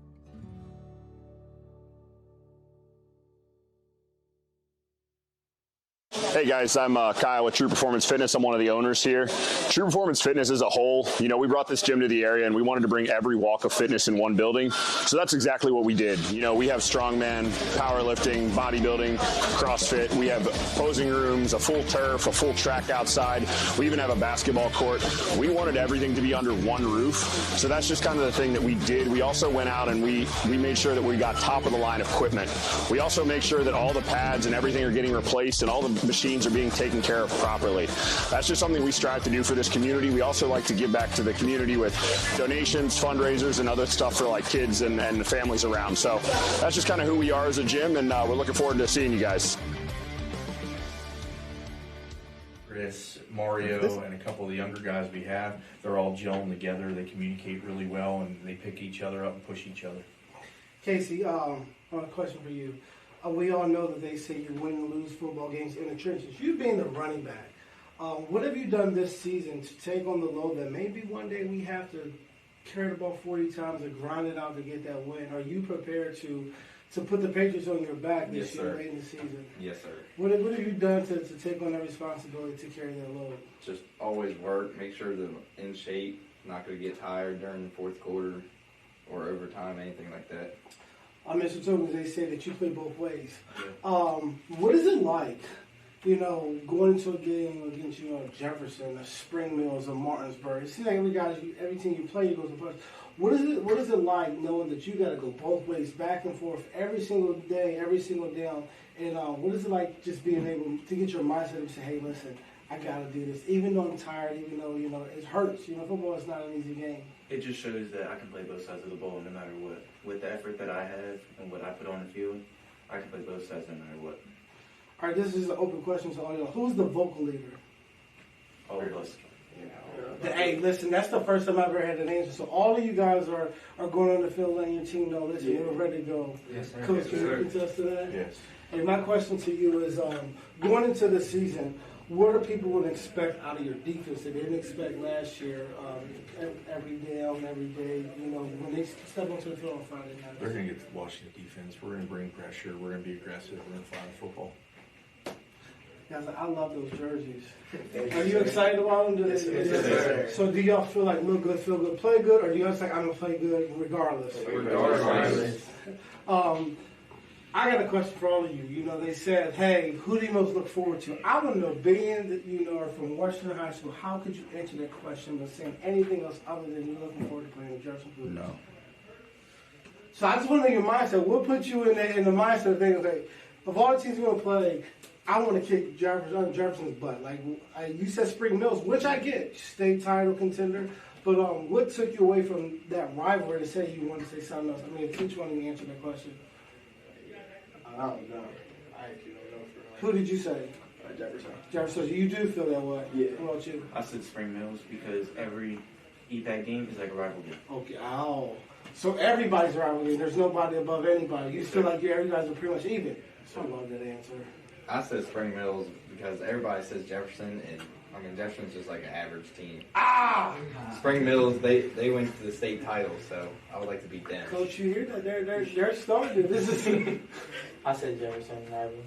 Hey guys, I'm Kyle with True Performance Fitness. I'm one of the owners here. True Performance Fitness as a whole, we brought this gym to the area and we wanted to bring every walk of fitness in one building. So that's exactly what we did. We have strongman, powerlifting, bodybuilding, CrossFit. We have posing rooms, a full turf, a full track outside. We even have a basketball court. We wanted everything to be under one roof. So that's just kind of the thing that we did. We also went out and we made sure that we got top of the line equipment. We also make sure that all the pads and everything are getting replaced and all the machines are being taken care of properly. That's just something we strive to do for this community. We also like to give back to the community with donations, fundraisers, and other stuff for kids and the families around. So that's just kind of who we are as a gym, and we're looking forward to seeing you guys. Chris, Mario, and a couple of the younger guys we have, they're all gelling together. They communicate really well, and they pick each other up and push each other. Casey, a question for you. We all know that they say you win and lose football games in the trenches. You being the running back, what have you done this season to take on the load that maybe one day we have to carry the ball 40 times and grind it out to get that win? Are you prepared to put the Patriots on your back this year late in the season? Yes, sir. What have you done to take on that responsibility to carry that load? Just always work, make sure that I'm in shape, not going to get tired during the fourth quarter or overtime, anything like that. Mr. Tokens, they say that you play both ways. What is it like, going into a game against, Jefferson, or Spring Mills, or Martinsburg? It seems like every team you play, you go to punch. What is it like knowing that you got to go both ways, back and forth, every single day, every single down? And what is it like just being able to get your mindset and say, hey, listen, I got to do this, even though I'm tired, even though, it hurts. Football is not an easy game. It just shows that I can play both sides of the ball no matter what. With the effort that I have and what I put on the field, I can play both sides no matter what. All right, this is an open question to all y'all. Who's the vocal leader? All of us. Hey, listen, that's the first time I've ever had an answer. So all of you guys are going on the field letting your team know, listen, we're ready to go. Yes, sir. Coach, can you attest to that? Yes. And my question to you is, going into the season, what are people going to expect out of your defense that they didn't expect last year, every down, every day, when they step onto the field on Friday night? They're going to get to watch the defense. We're going to bring pressure. We're going to be aggressive. We're going to fly the football. Guys, I love those jerseys. Are you excited about them? Yes. So do y'all feel like look good, feel good, play good, or do y'all think I'm going to play good regardless? Regardless. I got a question for all of you. They said, hey, who do you most look forward to? I want to know, being that are from Washington High School, how could you answer that question by saying anything else other than you're looking forward to playing with Jefferson Blues? No. So I just want to know your mindset. What put you in the mindset of thinking, okay, of all the teams you're going to play, I want to kick Jefferson's butt. Like you said, Spring Mills, which I get, state title contender. But what took you away from that rivalry to say you want to say something else? I mean, if each one of you answer that question. I don't know. I actually don't know for Who did you say? Jefferson. Jefferson. You do feel that way. Yeah. What about you? I said Spring Mills because every EPAC game is like a rival game. Okay. Oh. So everybody's a rival game. There's nobody above anybody. You feel like everybody's are pretty much even. I love that answer. I said Spring Mills because everybody says Jefferson, and Jefferson's just like an average team. Spring Mills, they went to the state title, so I would like to beat them. Coach, you hear that? They're starting. This is. I said Jefferson rival.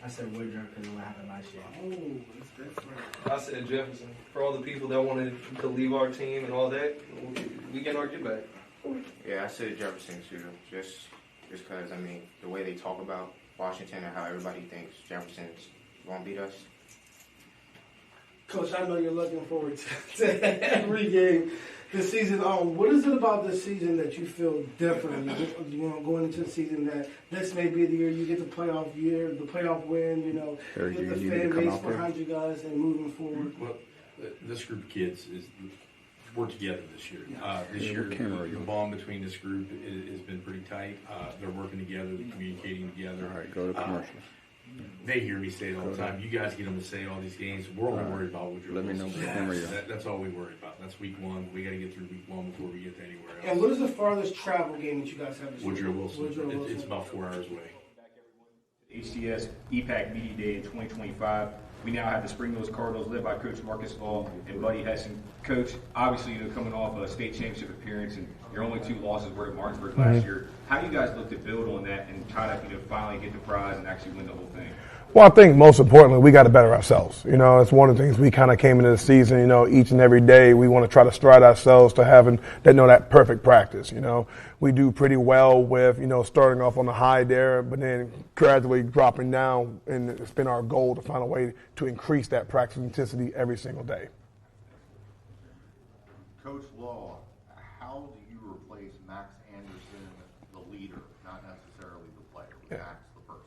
I said Woodruff because of what happened last year. Oh, that's different. I said Jefferson. For all the people that wanted to leave our team and all that, we get our get back. Yeah, I said Jefferson too. Just because the way they talk about Washington and how everybody thinks Jefferson's won't beat us. Coach, I know you're looking forward to every game this season. What is it about this season that you feel differently? Going into the season that this may be the year you get the playoff win, get the fan base behind you guys and moving forward. Well, this group of kids we're together this year. This year, the bond between this group has been pretty tight. They're working together, they're communicating together. All right, go to commercials. They hear me say it all the time. You guys get them to say all these games. We're only worried about what you're Let me know the camera. That's all we worry about. That's week one. We got to get through week one before we get to anywhere else. And what is the farthest travel game that you guys have this year? Woodrow Wilson. It's about 4 hours away. HTS EPAC Media Day in 2025. We now have the Spring Mills Cardinals led by Coach Marcus Ball and Buddy Hessen. Coach, obviously, coming off a state championship appearance, and your only 2 losses were at Martinsburg last year. How do you guys look to build on that and try to finally get the prize and actually win the whole thing? Well, I think most importantly, we got to better ourselves. It's one of the things we kind of came into the season, each and every day we want to try to stride ourselves to having that perfect practice. We do pretty well with, starting off on the high there, but then gradually dropping down, and it's been our goal to find a way to increase that practice intensity every single day. Coach Law, how do you replace Max Anderson, the leader, not necessarily the player, Max the person?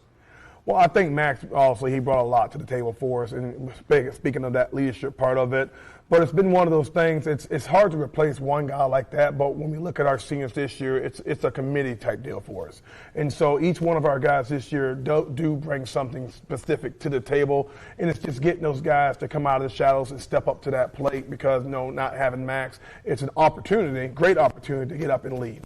Well, I think Max also, he brought a lot to the table for us, and speaking of that leadership part of it, but it's been one of those things, it's hard to replace one guy like that, but when we look at our seniors this year, it's a committee type deal for us. And so each one of our guys this year do bring something specific to the table, and it's just getting those guys to come out of the shadows and step up to that plate because, not having Max, it's an opportunity, great opportunity to get up and lead.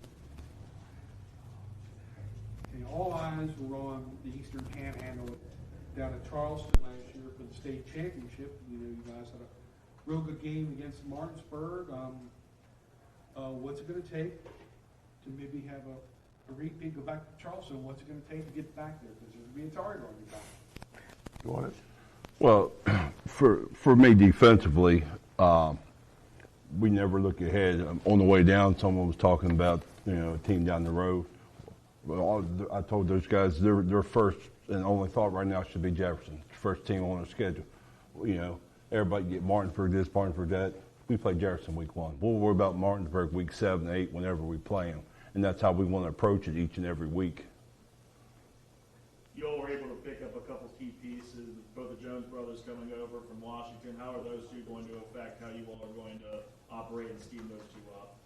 All eyes were on the Eastern Panhandle down at Charleston last year for the state championship. You guys had a real good game against Martinsburg. What's it going to take to maybe have a repeat, go back to Charleston? What's it going to take to get back there? Because there's going to be a target on your back. You want it? Well, for me defensively, we never look ahead. On the way down, someone was talking about a team down the road. Well, I told those guys their first and only thought right now should be Jefferson, first team on their schedule. Everybody get Martinsburg this, Martinsburg that. we play Jefferson week 1. We'll worry about Martinsburg week 7, 8, whenever we play them. And that's how we want to approach it each and every week. You all were able to pick up a couple key pieces, both the Jones brothers coming over from Washington. How are those two going to affect how you all are going to operate and scheme those two up?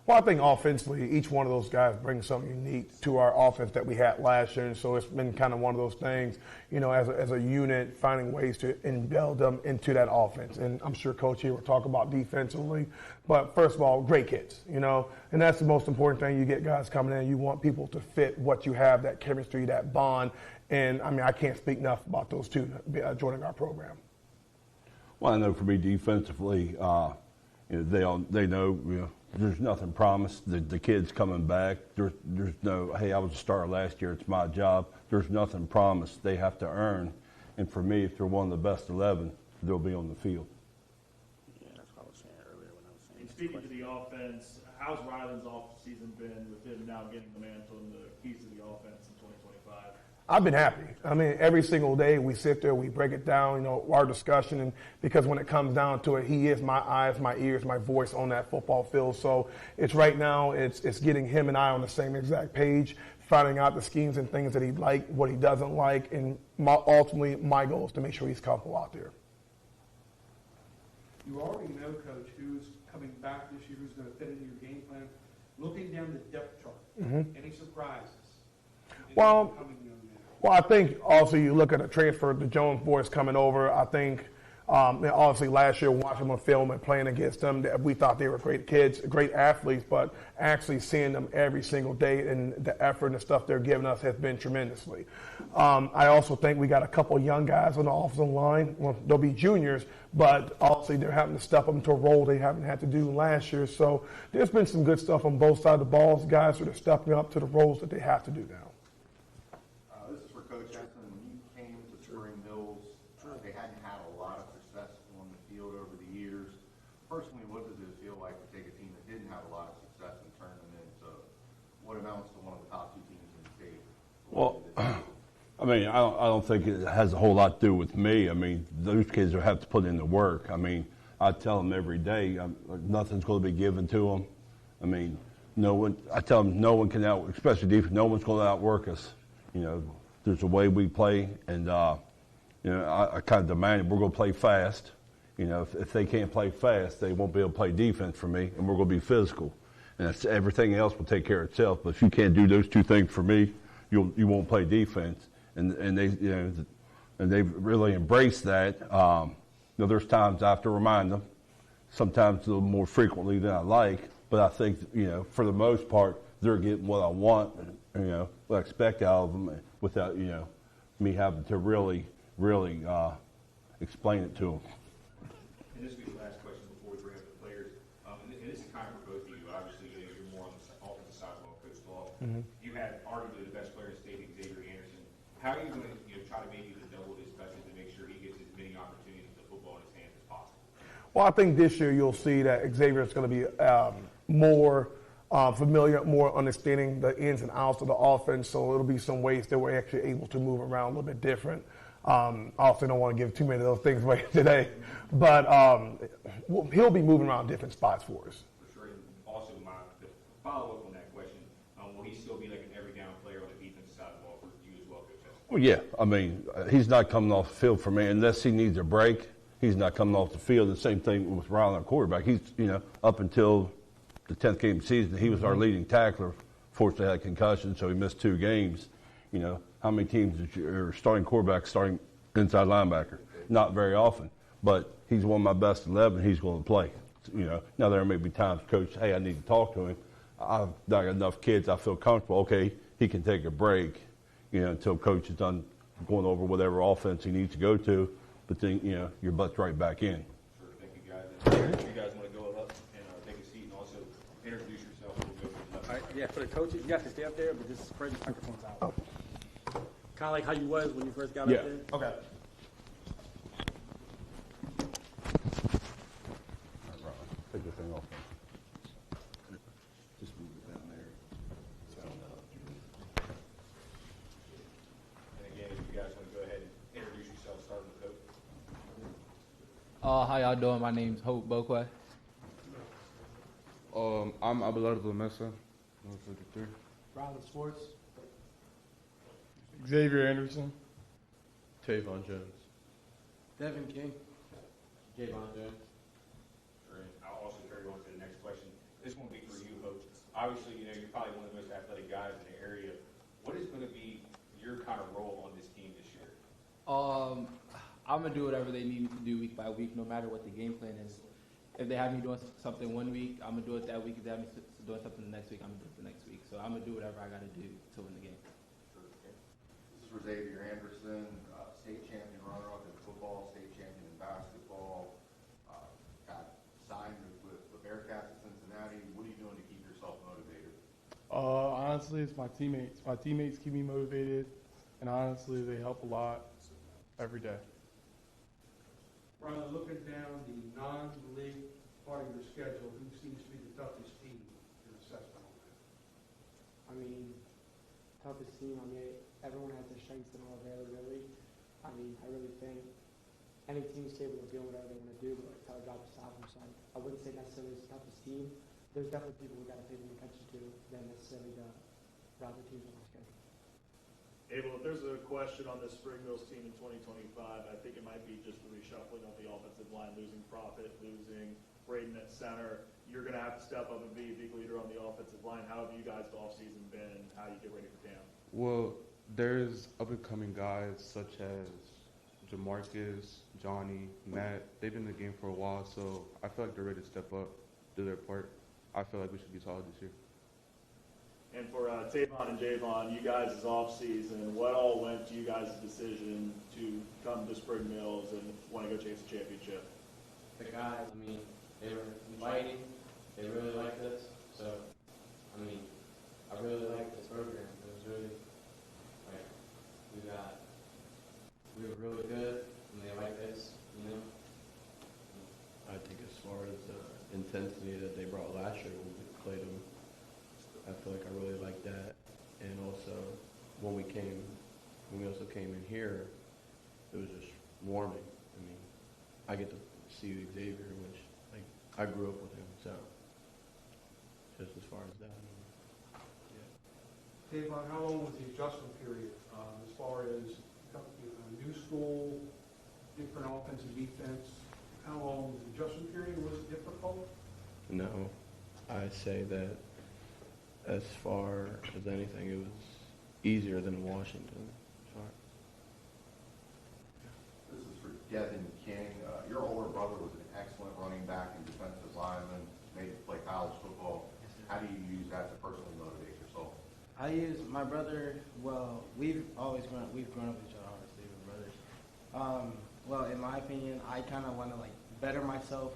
Well, I think offensively, each one of those guys brings something unique to our offense that we had last year. And so it's been kind of one of those things, as a unit, finding ways to embed them into that offense. And I'm sure Coach here will talk about defensively. But first of all, great kids, and that's the most important thing. You get guys coming in, you want people to fit what you have, that chemistry, that bond. And, I can't speak enough about those two joining our program. Well, I know for me defensively, they know, there's nothing promised. The kid's coming back. There's no, hey, I was a starter last year, it's my job. There's nothing promised. They have to earn. And for me, if they're one of the best 11, they'll be on the field. Yeah, that's what I was saying earlier when I was saying. And speaking to the offense, how's Ryland's off-season been with him now getting the mantle and the keys to the offense in 2025? I've been happy. Every single day we sit there, we break it down, our discussion, and because when it comes down to it, he is my eyes, my ears, my voice on that football field. So it's right now, it's getting him and I on the same exact page, finding out the schemes and things that he likes, what he doesn't like, and ultimately my goal is to make sure he's comfortable out there. You already know, Coach, who's coming back this year, who's going to fit into your game plan. Looking down the depth chart, any surprises? Well, I think also you look at a transfer, the Jones boys coming over. I think obviously last year watching them on film and playing against them, we thought they were great kids, great athletes, but actually seeing them every single day and the effort and the stuff they're giving us has been tremendously. I also think we got a couple of young guys on the offensive line. Well, they'll be juniors, but obviously they're having to step up into a role they haven't had to do last year. So there's been some good stuff on both sides of the ball. Guys that are stepping up to the roles that they have to do now. This is for Coach Jensen. When you came to Spring Mills, they hadn't had a lot of success on the field over the years. Personally, what does it feel like to take a team that didn't have a lot of success and turn them into what amounts to one of the top 2 teams in the state? Well, I don't think it has a whole lot to do with me. Those kids will have to put in the work. I tell them every day, nothing's going to be given to them. I tell them no one can especially defense, no one's going to outwork us. There's a way we play, and I kind of demand we're going to play fast. If they can't play fast, they won't be able to play defense for me, and we're going to be physical. And everything else will take care of itself. But if you can't do those 2 things for me, you won't play defense. And they've really embraced that. There's times I have to remind them, sometimes a little more frequently than I like. But I think for the most part, they're getting what I want. What I expect out of them without, me having to really explain it to them. And this will be the last question before we bring up the players. And this is kind of for both of you. Obviously, you're more on the offensive side of Coach Ball. You have arguably the best player in the state, Xavier Anderson. How are you going to try to maybe double his touches to make sure he gets as many opportunities to football in his hands as possible? Well, I think this year you'll see that Xavier is going to be more familiar, more understanding the ins and outs of the offense. So it'll be some ways that we're actually able to move around a little bit different. I also don't want to give too many of those things away today, but he'll be moving around different spots for us. For sure. And also, the follow-up on that question, will he still be like an every down player on the defensive side of the ball for you as well, Coach? Well, yeah. He's not coming off the field for me unless he needs a break. He's not coming off the field. The same thing with Ryland, our quarterback. He's, up until the 10th game of the season, he was our leading tackler. Fortunately, had a concussion, so he missed 2 games. How many teams are starting quarterback, starting inside linebacker? Not very often. But he's one of my best 11. He's going to play. Now there may be times, Coach, hey, I need to talk to him. I've got enough kids. I feel comfortable. Okay, he can take a break, until Coach is done going over whatever offense he needs to go to. But then, your butt's right back in. Sure. Thank you, guys. If you guys want to go up and take a seat and also introduce yourself. We'll go from the All right, yeah, for the coaches, you got to stay up there, but just spread your microphones out. Kind of like how you was when you first got up there? Okay. Take the thing off. Just move it down there. And again, if you guys want to go ahead and introduce yourself, start with the coach. How y'all doing? My name's Hope Bokwe. I'm Abelardo Mesa. 153. Ryland Sports. Xavier Anderson. Tavon Jones. Devin King. Javon Jones. Great. I'll also carry on to the next question. This one will be for you, Hope. Obviously, you know, you're probably one of the most athletic guys in the area. What is going to be your kind of role on this team this year? I'm going to do whatever they need me to do week by week, no matter what the game plan is. If they have me doing something one week, I'm going to do it that week. If they have me doing something the next week, I'm going to do it the next week. So I'm going to do whatever I got to do to win the game. This is for Xavier Anderson, state champion runner-up in football, state champion in basketball, got signed with the Bearcats of Cincinnati. What are you doing to keep yourself motivated? Honestly, it's my teammates. My teammates keep me motivated, and honestly, they help a lot every day. Ron, looking down the non-league part of your schedule, who seems to be the toughest team in assessment on that? I mean, toughest team, I mean, everyone has their strengths and all availability. I mean, I really think any team's capable of doing whatever they want to do, but it's our job to stop them. So I wouldn't say necessarily it's the toughest team. There's definitely people we got to pay more attention to than necessarily the other teams on the schedule. Abel, if there's a question on the Spring Mills team in 2025, I think it might be just the reshuffling of the offensive line, losing Profit, losing Braden at center. You're going to have to step up and be a big leader on the offensive line. How have you guys' offseason been, and how you get ready for camp? Well, there's up-and-coming guys such as Jamarcus, Johnny, Matt. They've been in the game for a while, so I feel like they're ready to step up, do their part. I feel like we should be solid this year. And for Tavon and Javon, you guys' off-season, what all went to you guys' decision to come to Spring Mills and want to go chase a championship? The guys, I mean, they were fighting. They really liked us. So, I mean, I really liked this program. It was really, like, we were really good, and they liked us, you know? I think as far as the intensity that they brought last year when we played them, I feel like I really liked that. And also, when we also came in here, it was just warming. I mean, I get to see Xavier, which, like, I grew up with him, so just as far as that. Tavon, how long was the adjustment period as far as a new school, different offense and defense? How long was the adjustment period? Was it difficult? No, I say that as far as anything, it was easier than Washington. This is for Devin King. Your older brother was an excellent running back and defensive lineman, made to play college football. How do you use that to personally motivate yourself? I use my brother. Well, we've grown up with each other. Honestly, we're brothers. Well, in my opinion, I kind of want to like better myself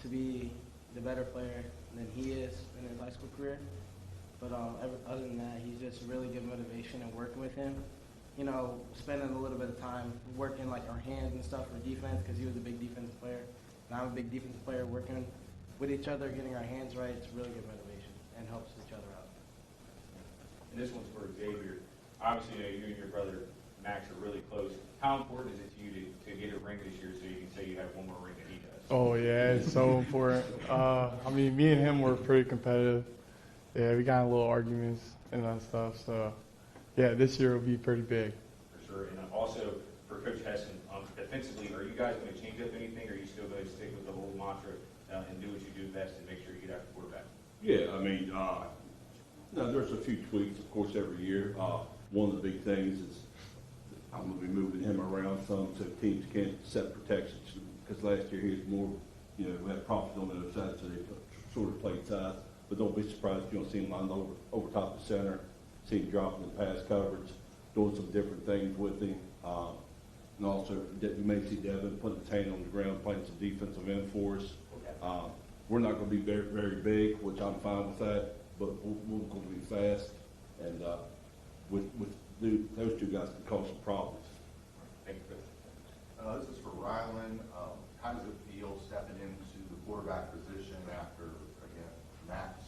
to be the better player than he is in his high school career. But other than that, he's just really good motivation and working with him. You know, spending a little bit of time working like our hands and stuff for defense because he was a big defensive player. And I'm a big defensive player. Working with each other, getting our hands right, it's really good motivation and helps each other out. And this one's for Xavier. Obviously, you and your brother Max are really close. How important is it to you to get a ring this year so you can say you have one more ring than he does? Oh, yeah, it's so important. I mean, me and him were pretty competitive. Yeah, we got in little arguments and that stuff. So, yeah, this year will be pretty big. For sure. And also, for Coach Hessen, defensively, are you guys going to change up anything, or are you still going to stick with the whole mantra and do what you do best and make sure you get after the quarterback? Yeah, I mean, no, there's a few tweaks, of course, every year. One of the big things is I'm going to be moving him around some so teams can't set protections. Because last year he was more, we had Profit on the other side, so they sort of played size. But don't be surprised if you don't see him lined over top the center, see him dropping the pass coverage, doing some different things with him. And also, you may see Devin putting his hand on the ground, playing some defensive end for us. We're not going to be very, very big, which I'm fine with that, but we're going to be fast. And those two guys can cause some problems. Thank you, Chris. This is for Ryland. How does it feel stepping into the quarterback position after, again, Max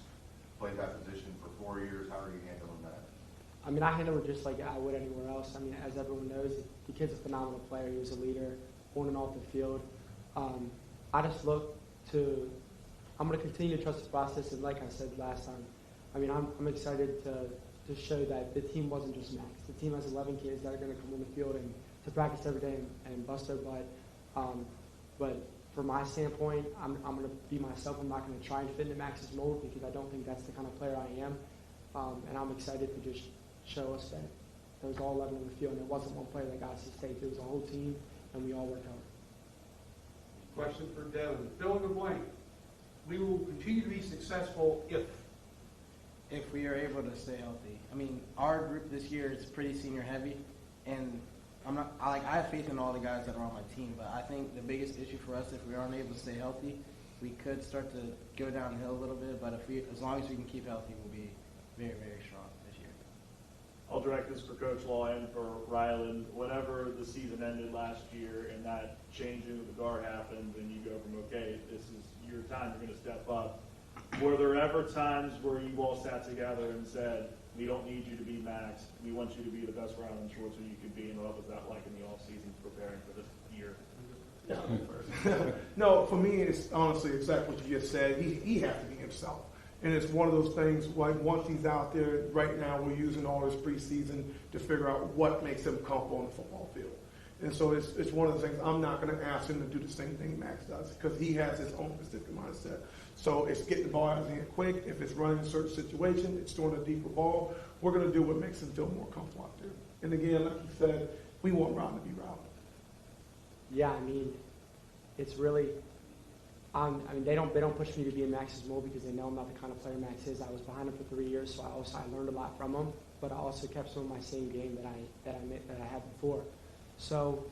played that position for 4 years? How are you handling that? I mean, I handle it just like I would anywhere else. I mean, as everyone knows, the kid's a phenomenal player. He was a leader on and off the field. I just look to, I'm going to continue to trust the process, and like I said last time, I mean, I'm excited to show that the team wasn't just Max. The team has 11 kids that are going to come on the field and to practice every day and bust their butt. But from my standpoint, I'm going to be myself. I'm not going to try and fit into Max's mold because I don't think that's the kind of player I am. And I'm excited to just show us that there was all 11 on the field, and it wasn't one player that got us to state. It was a whole team, and we all worked hard. Question for Devin. Fill in the blank. We will continue to be successful if we are able to stay healthy. I mean, our group this year is pretty senior heavy, and I have faith in all the guys that are on my team, but I think the biggest issue for us, if we aren't able to stay healthy, we could start to go downhill a little bit, but as long as we can keep healthy, we'll be very, very strong this year. I'll direct this for Coach Law and for Ryland. Whenever the season ended last year and that changing of the guard happened and you go from, okay, this is your time, you're going to step up, were there ever times where you all sat together and said, we don't need you to be Max, we want you to be the best Ryland Schwartzer you could be, and what was that like in the off-season preparing for this year? No, for me, it's honestly exactly what you just said. He has to be himself. And it's one of those things, like once he's out there, right now we're using all his preseason to figure out what makes him comfortable on the football field. And so it's one of the things, I'm not going to ask him to do the same thing Max does because he has his own specific mindset. So it's getting the ball out of his hand quick. If it's running a certain situation, it's throwing a deeper ball. We're going to do what makes him feel more comfortable out there. And again, like you said, we want Ron to be Ron. Yeah, I mean, it's really, I mean, they don't push me to be in Max's mold because they know I'm not the kind of player Max is. I was behind him for 3 years, so I learned a lot from him. But I also kept some of my same game that I had before. So,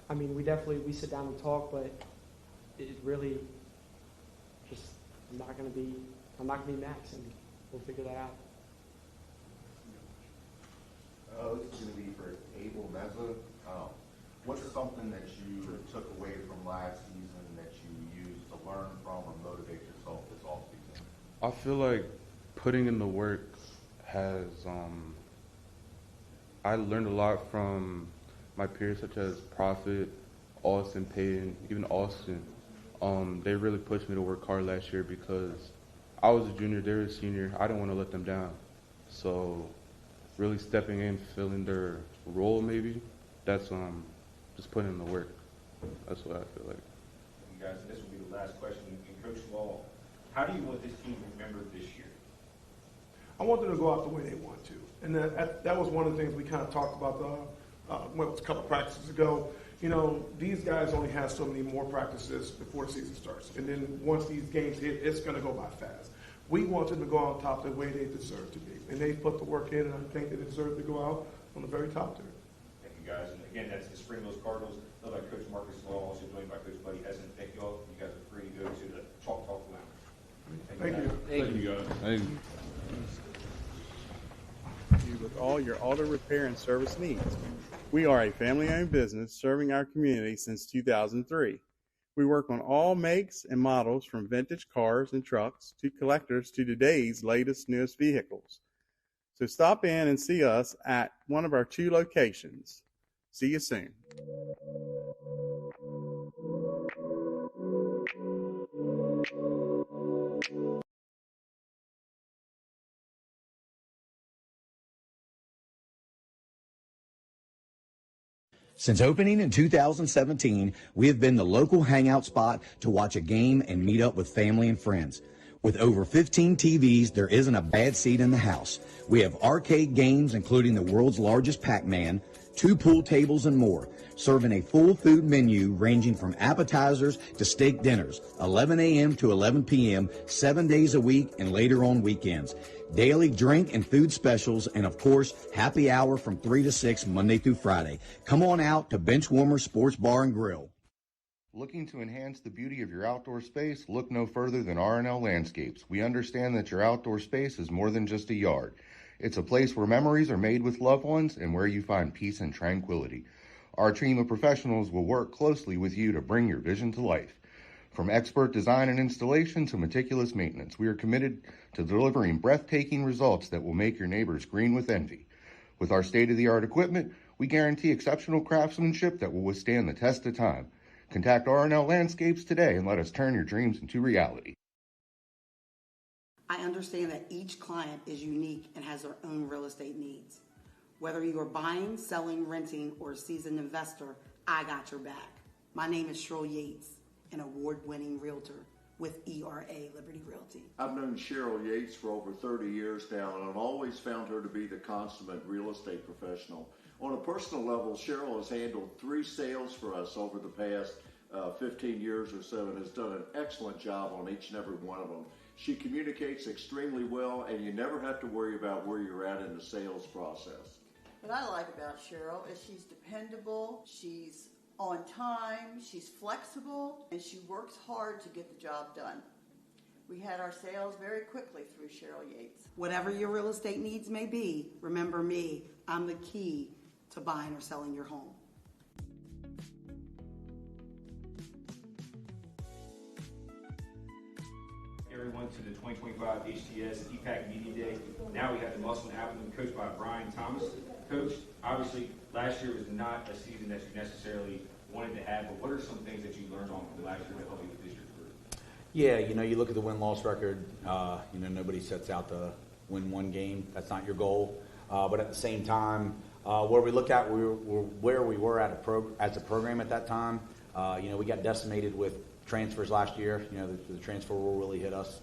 I mean, we sit down and talk, but it really just I'm not gonna be Max, and we'll figure that out. This is going to be for Abel Meza. What's something that you took away from last season that you used to learn from or motivate yourself this offseason? I feel like putting in the work has, I learned a lot from my peers such as Prophet, Austin, Payton, even Austin. They really pushed me to work hard last year because I was a junior, they were a senior. I didn't want to let them down. So really stepping in, filling their role maybe, that's just putting in the work. That's what I feel like. You guys, this will be the last question. And Coach Law, how do you want this team remembered this year? I want them to go out the way they want to. And that was one of the things we kind of talked about it was a couple practices ago. You know, these guys only have so many more practices before the season starts. And then once these games hit, it's going to go by fast. We want them to go on top the way they deserve to be. And they put the work in, and I think they deserve to go out on the very top there. Thank you, guys. And again, that's the Spring Hills Cardinals, led by Coach Marcus Law, also joined by Coach Buddy Hessen. Thank you all. You guys are free to go to the Chalk Talk Lounge. Thank you. Thank you, guys. Thank you. With all your auto repair and service needs. We are a family-owned business serving our community since 2003. We work on all makes and models from vintage cars and trucks to collectors to today's latest, newest vehicles. So stop in and see us at one of our 2 locations. See you soon. Since opening in 2017, we have been the local hangout spot to watch a game and meet up with family and friends. With over 15 TVs, there isn't a bad seat in the house. We have arcade games, including the world's largest Pac-Man, 2 pool tables, and more, serving a full food menu ranging from appetizers to steak dinners, 11 a.m. to 11 p.m., 7 days a week, and later on weekends. Daily drink and food specials, and of course, happy hour from 3 to 6 Monday through Friday. Come on out to Benchwarmer Sports Bar and Grill. Looking to enhance the beauty of your outdoor space? Look no further than R&L Landscapes. We understand that your outdoor space is more than just a yard. It's a place where memories are made with loved ones and where you find peace and tranquility. Our team of professionals will work closely with you to bring your vision to life. From expert design and installation to meticulous maintenance, we are committed to delivering breathtaking results that will make your neighbors green with envy. With our state-of-the-art equipment, we guarantee exceptional craftsmanship that will withstand the test of time. Contact R&L Landscapes today and let us turn your dreams into reality. I understand that each client is unique and has their own real estate needs. Whether you are buying, selling, renting, or a seasoned investor, I got your back. My name is Cheryl Yates, an award-winning realtor with ERA Liberty Realty. I've known Cheryl Yates for over 30 years now, and I've always found her to be the consummate real estate professional. On a personal level, Cheryl has handled 3 sales for us over the past 15 years or so and has done an excellent job on each and every one of them. She communicates extremely well, and you never have to worry about where you're at in the sales process. What I like about Cheryl is she's dependable, she's on time, she's flexible, and she works hard to get the job done. We had our sales very quickly through Cheryl Yates. Whatever your real estate needs may be, remember me. I'm the key to buying or selling your home. Everyone to the 2025 HTS EPAC Media Day. Now we have the Muscle and Appleton coached by Brian Thomas. Coach, obviously last year was not a season that you necessarily wanted to have, but what are some things that you learned on from last year that helped you with this year's career? Yeah, you look at the win-loss record, nobody sets out to win one game. That's not your goal. But at the same time, where we look at where we were as a program at that time, we got decimated with transfers last year. The transfer rule really hit us.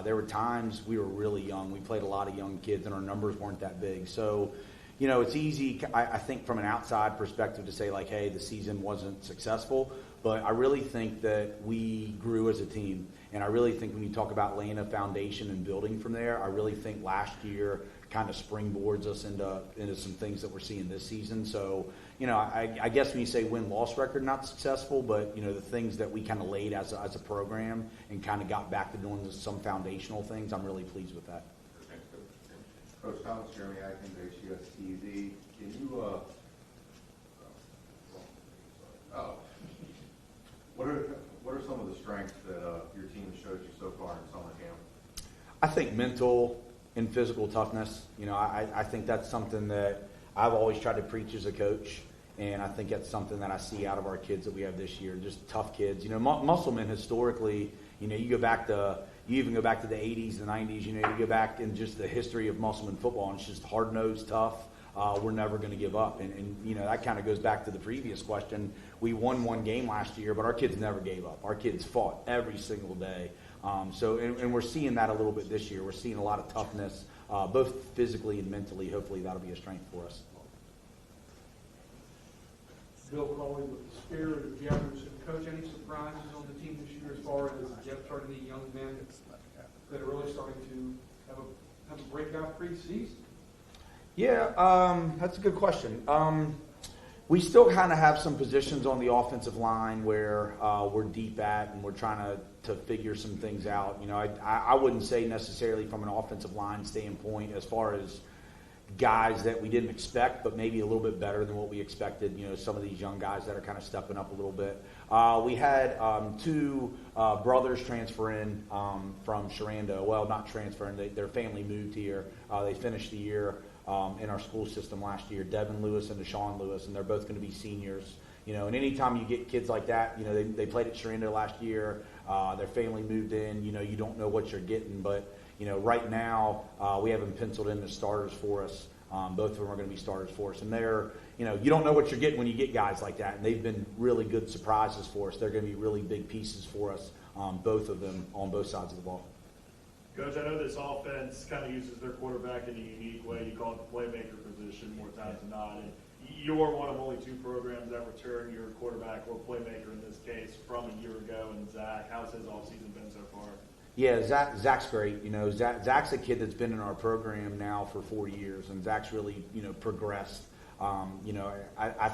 There were times we were really young. We played a lot of young kids, and our numbers weren't that big. So, it's easy, I think, from an outside perspective to say, like, hey, the season wasn't successful. But I really think that we grew as a team. And I really think when you talk about laying a foundation and building from there, I really think last year kind of springboards us into some things that we're seeing this season. So, I guess when you say win-loss record, not successful, but, the things that we kind of laid as a program and kind of got back to doing some foundational things, I'm really pleased with that. Coach Thomas, Jeremy Atkins, HTS TV. Can you, what are some of the strengths that your team showed you so far in summer camp? I think mental and physical toughness. I think that's something that I've always tried to preach as a coach, and I think that's something that I see out of our kids that we have this year. Just tough kids. Musclemen historically, you even go back to the 80s, the 90s. You go back in just the history of Muscleman football, and it's just hard-nosed, tough. We're never going to give up. And that kind of goes back to the previous question. We won one game last year, but our kids never gave up. Our kids fought every single day. And we're seeing that a little bit this year. We're seeing a lot of toughness, both physically and mentally. Hopefully that'll be a strength for us. Bill Crowley with the Spirit of Jefferson. Coach, any surprises on the team this year as far as depth chart, any young men that are really starting to have a breakout preseason? Yeah, that's a good question. We still kind of have some positions on the offensive line where we're deep at, and we're trying to figure some things out. I wouldn't say necessarily from an offensive line standpoint as far as guys that we didn't expect, but maybe a little bit better than what we expected. Some of these young guys that are kind of stepping up a little bit. We had 2 brothers transfer in from Sharando. Well, not transferring. Their family moved here. They finished the year in our school system last year, Devin Lewis and Deshaun Lewis, and they're both going to be seniors. And anytime you get kids like that, they played at Sharando last year. Their family moved in. You don't know what you're getting, but right now we have them penciled in as starters for us. Both of them are going to be starters for us, and they're you don't know what you're getting when you get guys like that, and they've been really good surprises for us. They're going to be really big pieces for us, both of them on both sides of the ball. Coach, I know this offense kind of uses their quarterback in a unique way. You call it the playmaker position more times than not. And you're one of only 2 programs that return your quarterback or playmaker in this case from a year ago. And Zach, how's his offseason been so far? Yeah, Zach's great. Zach's a kid that's been in our program now for 4 years, and Zach's really progressed. I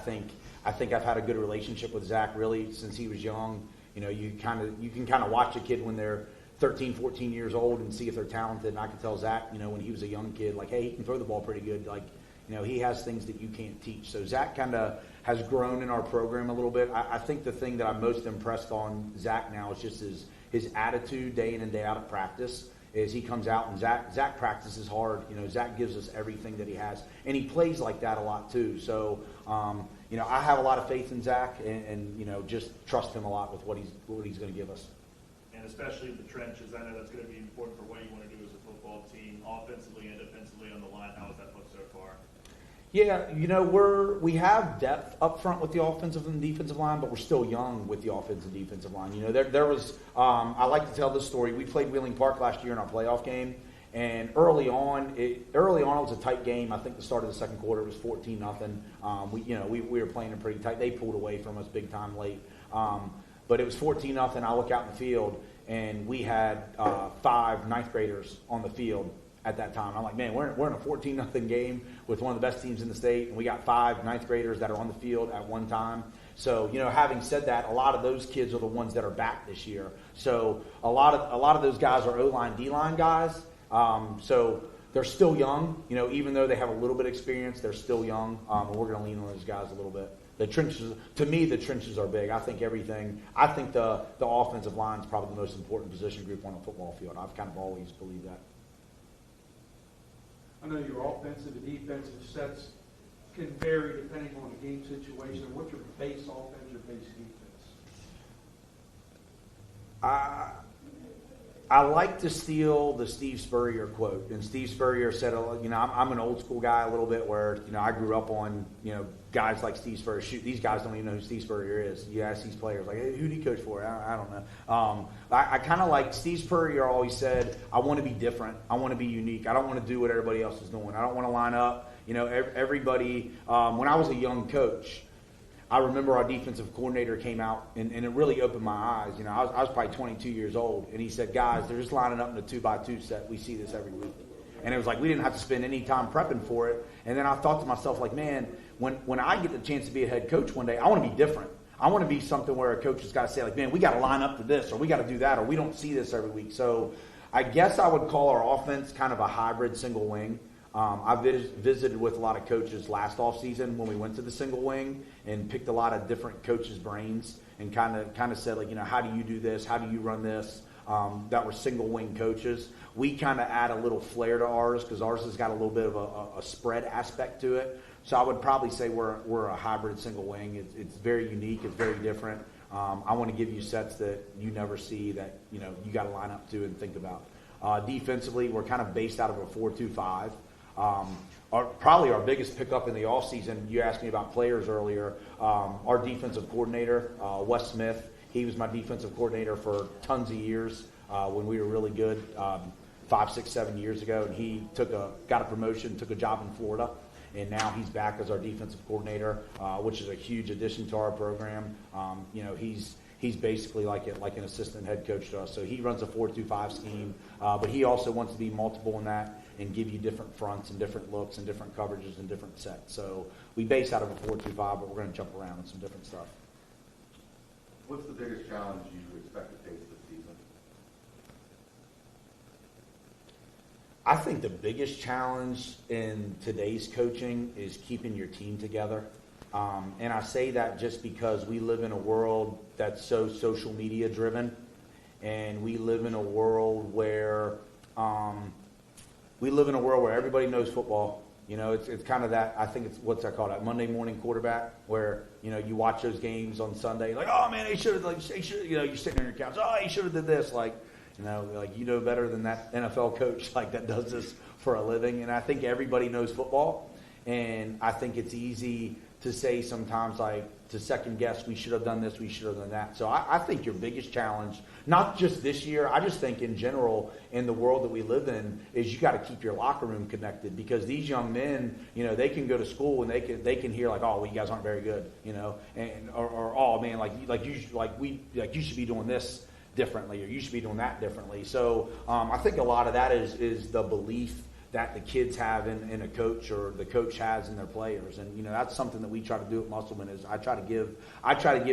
think I've had a good relationship with Zach really since he was young. You can kind of watch a kid when they're 13, 14 years old and see if they're talented. And I can tell Zach, when he was a young kid, like, hey, he can throw the ball pretty good. Like, he has things that you can't teach. So Zach kind of has grown in our program a little bit. I think the thing that I'm most impressed on Zach now is just his attitude day in and day out at practice. is he comes out and Zach practices hard. Zach gives us everything that he has, and he plays like that a lot too. So, I have a lot of faith in Zach, and just trust him a lot with what he's going to give us. And especially in the trenches, I know that's going to be important for what you want to do as a football team, offensively and defensively on the line. How has that looked so far? Yeah, we have depth up front with the offensive and defensive line, but we're still young with the offensive and defensive line. There was I like to tell this story. We played Wheeling Park last year in our playoff game, and early on it was a tight game. I think the start of the second quarter was 14-0. We were playing it pretty tight. They pulled away from us big time late, but it was 14-0. I look out in the field, and we had 5 ninth graders on the field at that time. I'm like, man, we're in a 14-0 game with one of the best teams in the state, and we got 5 ninth graders that are on the field at one time. So, having said that, a lot of those kids are the ones that are back this year. So a lot of those guys are O-line, D-line guys. So they're still young. Even though they have a little bit of experience, they're still young. And we're going to lean on those guys a little bit. The trenches, to me, the trenches are big. I think the offensive line is probably the most important position group on a football field. I've kind of always believed that. I know your offensive and defensive sets can vary depending on the game situation. What's your base offense, your base defense? I like to steal the Steve Spurrier quote. And Steve Spurrier said, I'm an old school guy a little bit where, I grew up on, guys like Steve Spurrier. Shoot, these guys don't even know who Steve Spurrier is. You ask these players, like, hey, who did he coach for? I don't know. I kind of like Steve Spurrier always said, I want to be different. I want to be unique. I don't want to do what everybody else is doing. I don't want to line up. Everybody, when I was a young coach, I remember our defensive coordinator came out, and it really opened my eyes. I was probably 22 years old, and he said, guys, they're just lining up in a 2x2 set. We see this every week. And it was like we didn't have to spend any time prepping for it. And then I thought to myself, like, man, when I get the chance to be a head coach one day, I want to be different. I want to be something where a coach has got to say, like, man, we got to line up to this, or we got to do that, or we don't see this every week. So I guess I would call our offense kind of a hybrid single wing. I visited with a lot of coaches last offseason when we went to the single wing and picked a lot of different coaches' brains and kind of said, like, how do you do this? How do you run this? That were single wing coaches. We kind of add a little flair to ours because ours has got a little bit of a spread aspect to it. So I would probably say we're a hybrid single wing. It's very unique. It's very different. I want to give you sets that you never see that you got to line up to and think about. Defensively, we're kind of based out of a 4-2-5. Probably our biggest pickup in the offseason, you asked me about players earlier, our defensive coordinator, Wes Smith, he was my defensive coordinator for tons of years when we were really good 5, 6, 7 years ago, and he got a promotion, took a job in Florida, and now he's back as our defensive coordinator, which is a huge addition to our program. He's basically like an assistant head coach to us. So he runs a 4-2-5 scheme, but he also wants to be multiple in that and give you different fronts and different looks and different coverages and different sets. So we base out of a 4-2-5, but we're going to jump around on some different stuff. What's the biggest challenge you expect to face this season? I think the biggest challenge in today's coaching is keeping your team together. And I say that just because we live in a world that's so social media driven, and we live in a world where everybody knows football. It's kind of that. I think it's what's that called? That Monday morning quarterback, where you watch those games on Sunday, you're like, oh man, they should have you're sitting on your couch, oh, he should have did this, better than that NFL coach that does this for a living. And I think everybody knows football, and I think it's easy to say sometimes to second guess, we should have done this, we should have done that. So I think your biggest challenge, not just this year, I just think in general in the world that we live in, is you got to keep your locker room connected, because these young men, they can go to school and they can hear oh, well, you guys aren't very good, or oh man, you should be doing this differently, or you should be doing that differently. So I think a lot of that is the belief that the kids have in a coach, or the coach has in their players. And that's something that we try to do at Musselman, is I try to give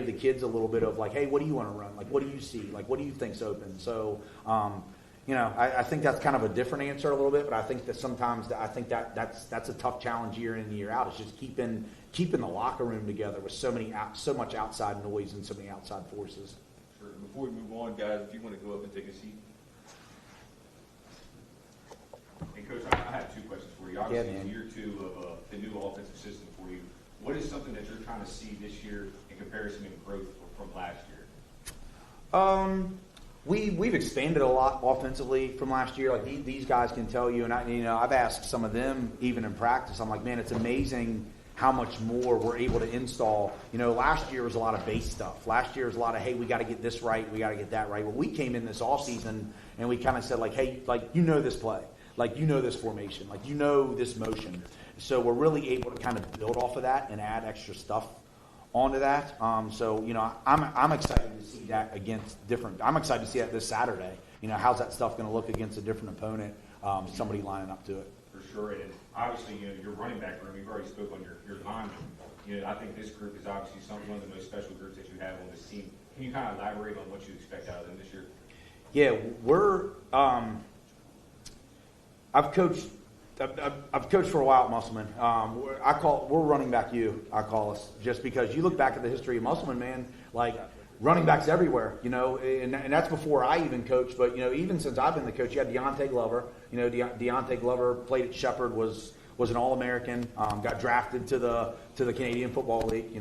the kids a little bit of hey, what do you want to run? What do you see? What do you think's open? So I think that's kind of a different answer a little bit, but I think that sometimes that's a tough challenge year in and year out. It's just keeping the locker room together with so much outside noise and so many outside forces. Sure. Before we move on, guys, if you want to go up and take a seat. And Coach, I have two questions for you. Obviously, it's year 2 of the new offensive system for you. What is something that you're trying to see this year in comparison to growth from last year? We've expanded a lot offensively from last year. Like these guys can tell you, and I've asked some of them even in practice. I'm like, man, it's amazing how much more we're able to install. Last year was a lot of base stuff. Last year was a lot of, hey, we got to get this right, we got to get that right. Well, we came in this offseason and we kind of said, like, hey, like, this play, like, this formation, like, this motion. So we're really able to kind of build off of that and add extra stuff onto that. So I'm excited to see that against different. I'm excited to see that this Saturday. How's that stuff going to look against a different opponent? Somebody lining up to it. For sure, and obviously, your running back room. You've already spoke on your linemen. I think this group is obviously one of the most special groups that you have on this team. Can you kind of elaborate on what you expect out of them this year? Yeah, we're. I've coached for a while at Musselman. We're running back U. I call us, just because you look back at the history of Musselman, man. Like, running backs everywhere, and that's before I even coached. But even since I've been the coach, you had Deontay Glover. Deontay Glover played at Shepherd, was an All-American, got drafted to the Canadian Football League.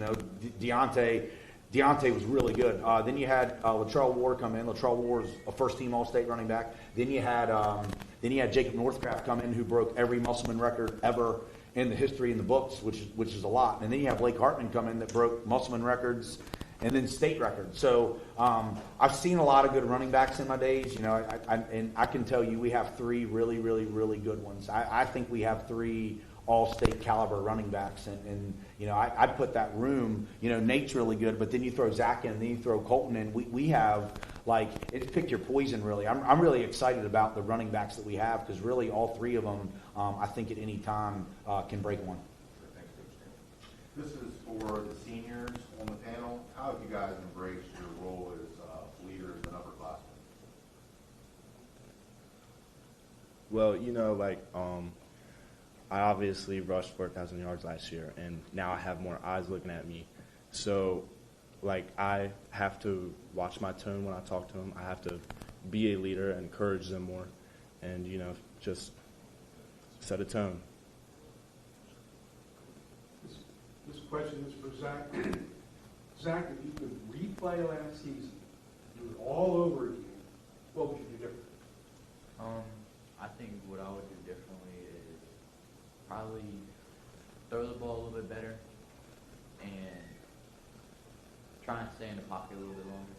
Deontay was really good. Then you had Latrell Ward come in. Latrell Ward was a first-team All-State running back. Then you had Jacob Northcraft come in, who broke every Musselman record ever in the history in the books, which is a lot. And then you have Blake Hartman come in that broke Musselman records and then state records. So I've seen a lot of good running backs in my days. And I can tell you we have 3 really, really, really good ones. I think we have 3 all-state caliber running backs, and I'd put that room. Nate's really good, but then you throw Zach in, and then you throw Colton in. We have, like, it's pick your poison, really. I'm really excited about the running backs that we have, because really all 3 of them, I think at any time can break one. This is for the seniors on the panel. How have you guys embraced your role as leaders and upperclassmen? Well, I obviously rushed for 1,000 yards last year, and now I have more eyes looking at me. So, I have to watch my tone when I talk to them. I have to be a leader and encourage them more, and, just set a tone. This question is for Zach. Zach, if you could replay last season, do it all over again, what would you do differently? I think what I would do differently is probably throw the ball a little bit better and try and stay in the pocket a little bit longer.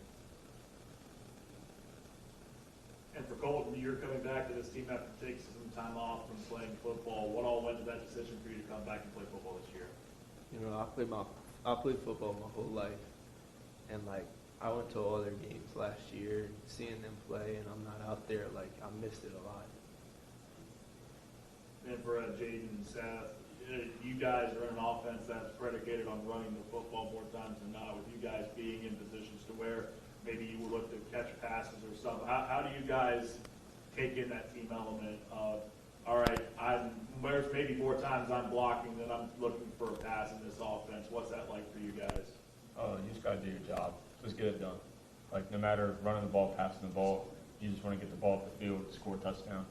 And for Colton, you're coming back to this team after taking some time off from playing football. What all went into that decision for you to come back and play football this year? I played football my whole life, and I went to all their games last year, seeing them play, and I'm not out there. I missed it a lot. And for Jaden and Seth, you guys are in an offense that's predicated on running the football more times than not. With you guys being in positions to where maybe you will look to catch passes or something, how do you guys take in that team element of, all right, there's maybe more times I'm blocking than I'm looking for a pass in this offense. What's that like for you guys? You just got to do your job. Just get it done. No matter running the ball, passing the ball, you just want to get the ball up the field, score a touchdown.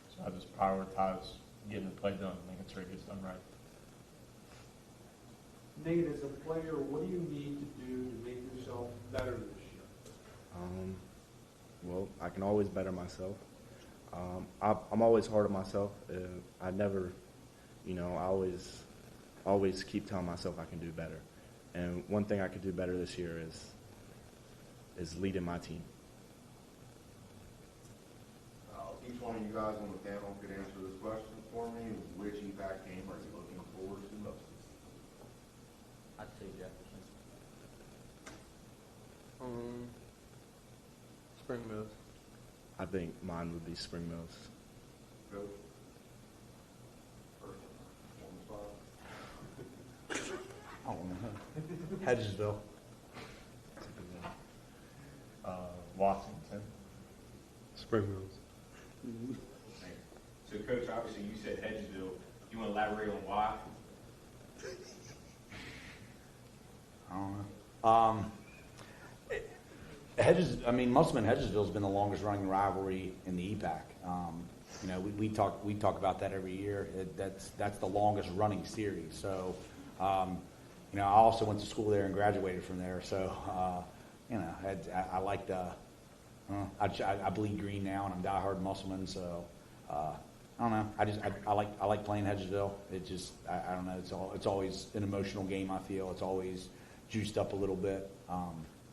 So I just prioritize getting the play done, making sure it gets done right. Nate, as a player, what do you need to do to make yourself better this year? Well, I can always better myself. I'm always hard on myself. I never, I always keep telling myself I can do better. And one thing I could do better this year is leading my team. Each one of you guys on the panel could answer this question for me. Which EPAC game are you looking forward to most? I'd say Jefferson. Spring Mills. I think mine would be Spring Mills. Coach? First I don't know. Hedgesville. Washington. Spring Mills. So, Coach, obviously you said Hedgesville. You want to elaborate on why? I don't know. Musselman Hedgesville's been the longest running rivalry in the EPAC. You know, we talk about that every year. That's the longest running series. So, you know, I also went to school there and graduated from there. So, you know, I like the. I bleed green now, and I'm diehard Musselman. So, I don't know. I like playing Hedgesville. It just I don't know. It's always an emotional game. I feel it's always juiced up a little bit.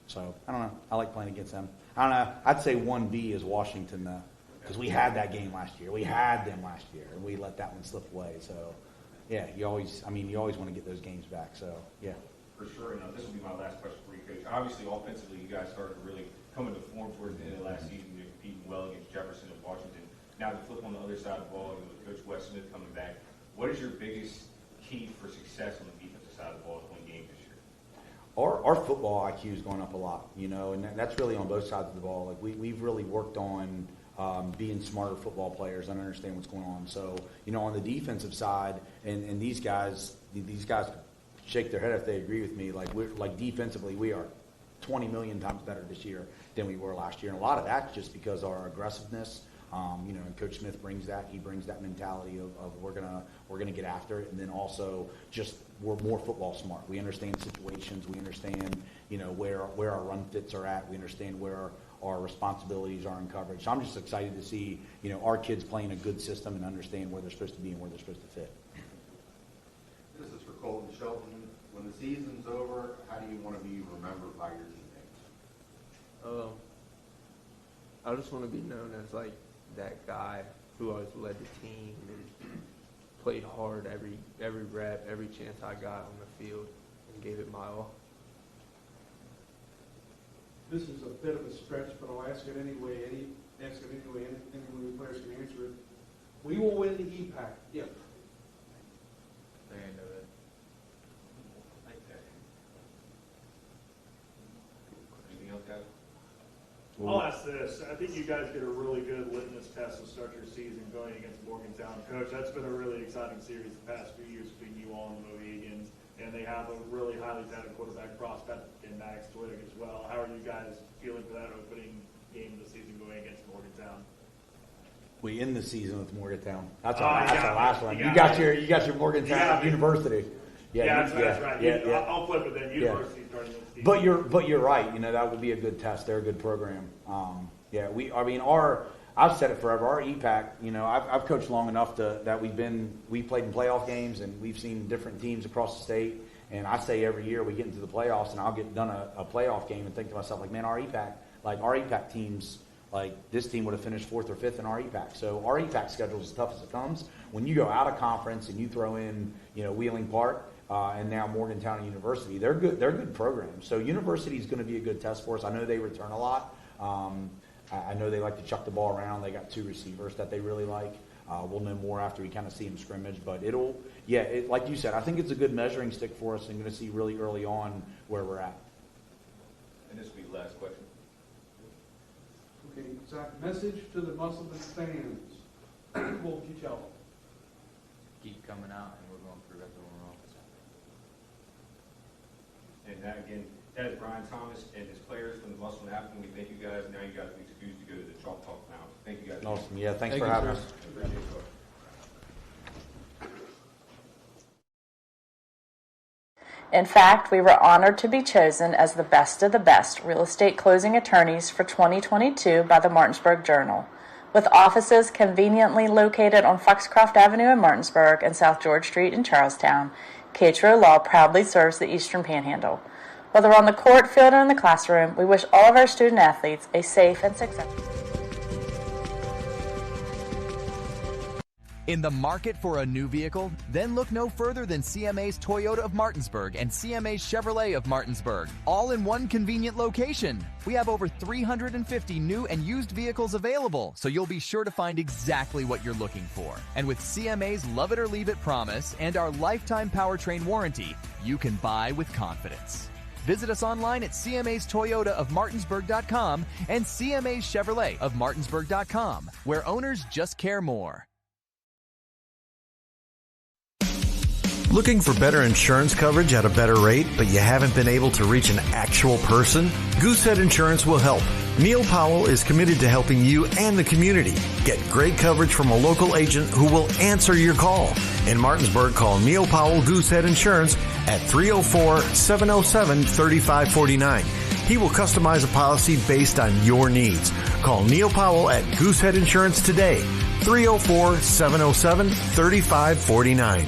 So I don't know. I like playing against them. I don't know. I'd say 1B is Washington though, because we had that game last year. We had them last year, and we let that one slip away. So yeah, you always want to get those games back. So yeah. For sure. And this will be my last question for you, Coach. Obviously, offensively, you guys started to really come into form towards the end of last season. You're competing well against Jefferson and Washington. Now to flip on the other side of the ball, with Coach Wes Smith coming back, what is your biggest key for success on the defensive side of the ball to win games this year? Our football IQ is going up a lot, you know, and that's really on both sides of the ball. Like we've really worked on being smarter football players and understand what's going on. So, you know, on the defensive side, and these guys shake their head if they agree with me. Like defensively, we are 20 million times better this year than we were last year, and a lot of that's just because of our aggressiveness. You know, and Coach Smith brings that. He brings that mentality of we're gonna get after it, and then also just we're more football smart. We understand situations. We understand, you know, where our run fits are at. We understand where our responsibilities are in coverage. So I'm just excited to see, you know, our kids playing a good system and understand where they're supposed to be and where they're supposed to fit. This is for Colton Shelton. When the season's over, how do you want to be remembered by your teammates? I just want to be known as like that guy who always led the team and played hard every rep, every chance I got on the field, and gave it my all. This is a bit of a stretch, but I'll ask it anyway. Any one of the players can answer it. We will win the EPAC if. There ain't no way. Anything else, guys? I'll ask this. I think you guys get a really good litmus test to start your season going against Morgantown. Coach, that's been a really exciting series the past few years between you all and the Mohegans, and they have a really highly talented quarterback prospect in Max Twittig as well. How are you guys feeling for that opening game of the season going against Morgantown? We end the season with Morgantown. That's our last one. You got your Morgantown University. Yeah, that's right. Yeah. I'll flip it then. University starting this season. But you're right. You know, that would be a good test. They're a good program. I've said it forever. Our EPAC, you know, I've coached long enough that we played in playoff games and we've seen different teams across the state. And I say every year we get into the playoffs and I'll get done a playoff game and think to myself, like, man, our EPAC teams, like this team would have finished 4th or 5th in our EPAC. So our EPAC schedule is as tough as it comes. When you go out of conference and you throw in, you know, Wheeling Park, and now Morgantown University, they're good programs. So university is going to be a good test for us. I know they return a lot. I know they like to chuck the ball around. They got 2 receivers that they really like. We'll know more after we kind of see them scrimmage. But like you said, I think it's a good measuring stick for us and going to see really early on where we're at. And this will be the last question. Okay, Zach, message to the Musselman fans. What would you tell them? Keep coming out, and we're going to prove everyone wrong. And that, again, that is Brian Thomas and his players from the Musselman African. We thank you guys. Now you guys are excused to go to the Chalk Talk Lounge. Thank you guys. Awesome. Yeah, thanks for having us. Appreciate it. In fact, we were honored to be chosen as the best of the best real estate closing attorneys for 2022 by the Martinsburg Journal. With offices conveniently located on Foxcroft Avenue in Martinsburg and South George Street in Charlestown, Catro Law proudly serves the Eastern Panhandle. Whether on the court, field, or in the classroom, we wish all of our student athletes a safe and successful. In the market for a new vehicle? Then look no further than CMA's Toyota of Martinsburg and CMA's Chevrolet of Martinsburg, all in one convenient location. We have over 350 new and used vehicles available, so you'll be sure to find exactly what you're looking for. And with CMA's Love It or Leave It promise and our lifetime powertrain warranty, you can buy with confidence. Visit us online at CMA's Toyota of Martinsburg.com and CMA's Chevrolet of Martinsburg.com, where owners just care more. Looking for better insurance coverage at a better rate, but you haven't been able to reach an actual person? Goosehead Insurance will help. Neil Powell is committed to helping you and the community get great coverage from a local agent who will answer your call. In Martinsburg, call Neil Powell Goosehead Insurance at 304-707-3549. He will customize a policy based on your needs. Call Neil Powell at Goosehead Insurance today, 304-707-3549.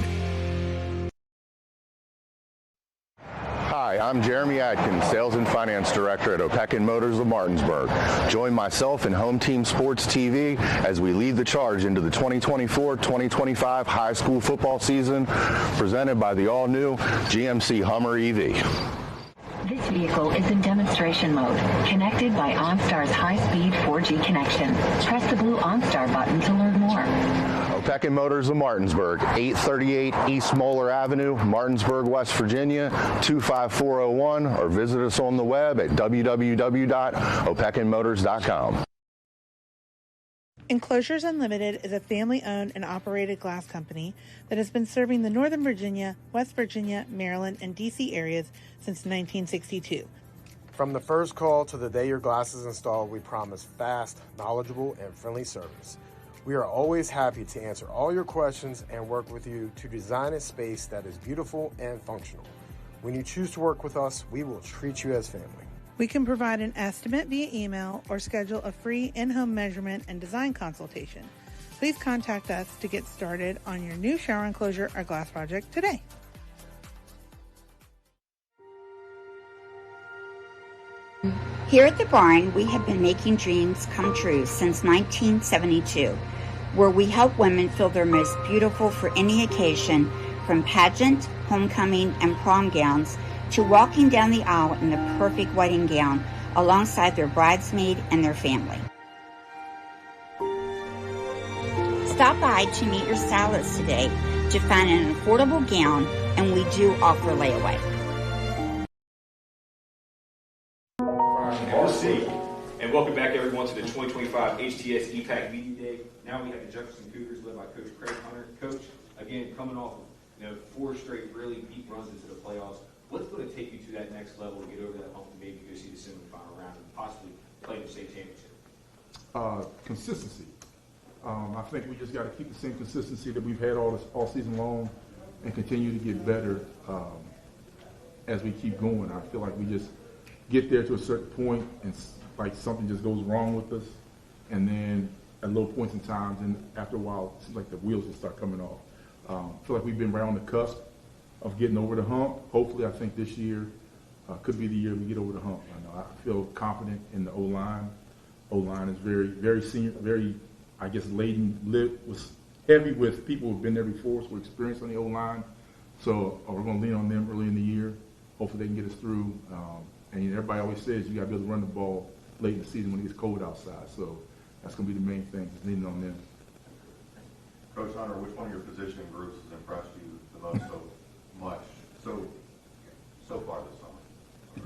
Hi, I'm Jeremy Atkins, Sales and Finance Director at OPEC Motors of Martinsburg. Join myself and Home Team Sports TV as we lead the charge into the 2024-2025 high school football season, presented by the all-new GMC Hummer EV. This vehicle is in demonstration mode, connected by OnStar's high-speed 4G connection. Press the blue OnStar button to learn more. OPEC Motors of Martinsburg, 838 East Moeller Avenue, Martinsburg, West Virginia, 25401, or visit us on the web at www.opecandmotors.com. Enclosures Unlimited is a family-owned and operated glass company that has been serving the Northern Virginia, West Virginia, Maryland, and D.C. areas since 1962. From the first call to the day your glass is installed, we promise fast, knowledgeable, and friendly service. We are always happy to answer all your questions and work with you to design a space that is beautiful and functional. When you choose to work with us, we will treat you as family. We can provide an estimate via email or schedule a free in-home measurement and design consultation. Please contact us to get started on your new shower enclosure or glass project today. Here at the barn, we have been making dreams come true since 1972, where we help women feel their most beautiful for any occasion, from pageant, homecoming, and prom gowns to walking down the aisle in the perfect wedding gown alongside their bridesmaid and their family. Stop by to meet your stylist today to find an affordable gown, and we do offer layaway. RC. And welcome back, everyone, to the 2025 HTS EPAC Media Day. Now we have the Jefferson Cougars led by Coach Craig Hunter. Coach, again, coming off of 4 straight really deep runs into the playoffs. What's going to take you to that next level to get over that hump and maybe go see the semifinal round and possibly play the state championship? Consistency. I think we just got to keep the same consistency that we've had all season long and continue to get better as we keep going. I feel like we just get there to a certain point and like something just goes wrong with us, and then at low points in time, and after a while, it seems like the wheels just start coming off. I feel like we've been right on the cusp of getting over the hump. Hopefully, I think this year could be the year we get over the hump. I feel confident in the O-line. O-line is very, very senior, very, I guess, was heavy with people who've been there before, so we're experienced on the O-line. So we're going to lean on them early in the year. Hopefully, they can get us through. And everybody always says you got to be able to run the ball late in the season when it gets cold outside. So that's going to be the main thing, is leaning on them. Coach Hunter, which one of your positioning groups has impressed you the most so far this summer? If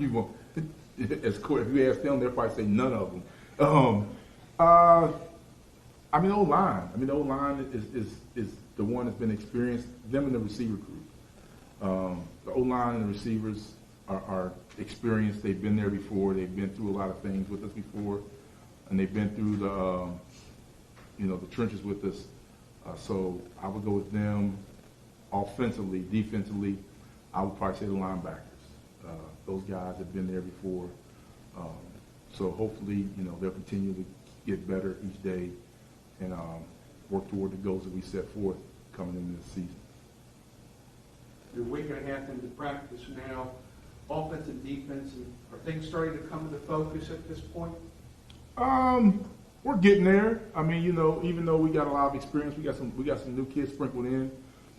you ask them, they'll probably say none of them. O-line. The O-line is the one that's been experienced, them and the receiver group. The O-line and the receivers are experienced. They've been there before. They've been through a lot of things with us before, and they've been through the trenches with us. So I would go with them. Offensively, defensively, I would probably say the linebackers. Those guys have been there before. So hopefully, they'll continue to get better each day and work toward the goals that we set forth coming into this season. You're a week and a half into practice now. Offense and defense, are things starting to come into focus at this point? We're getting there. Even though we got a lot of experience, we got some new kids sprinkled in,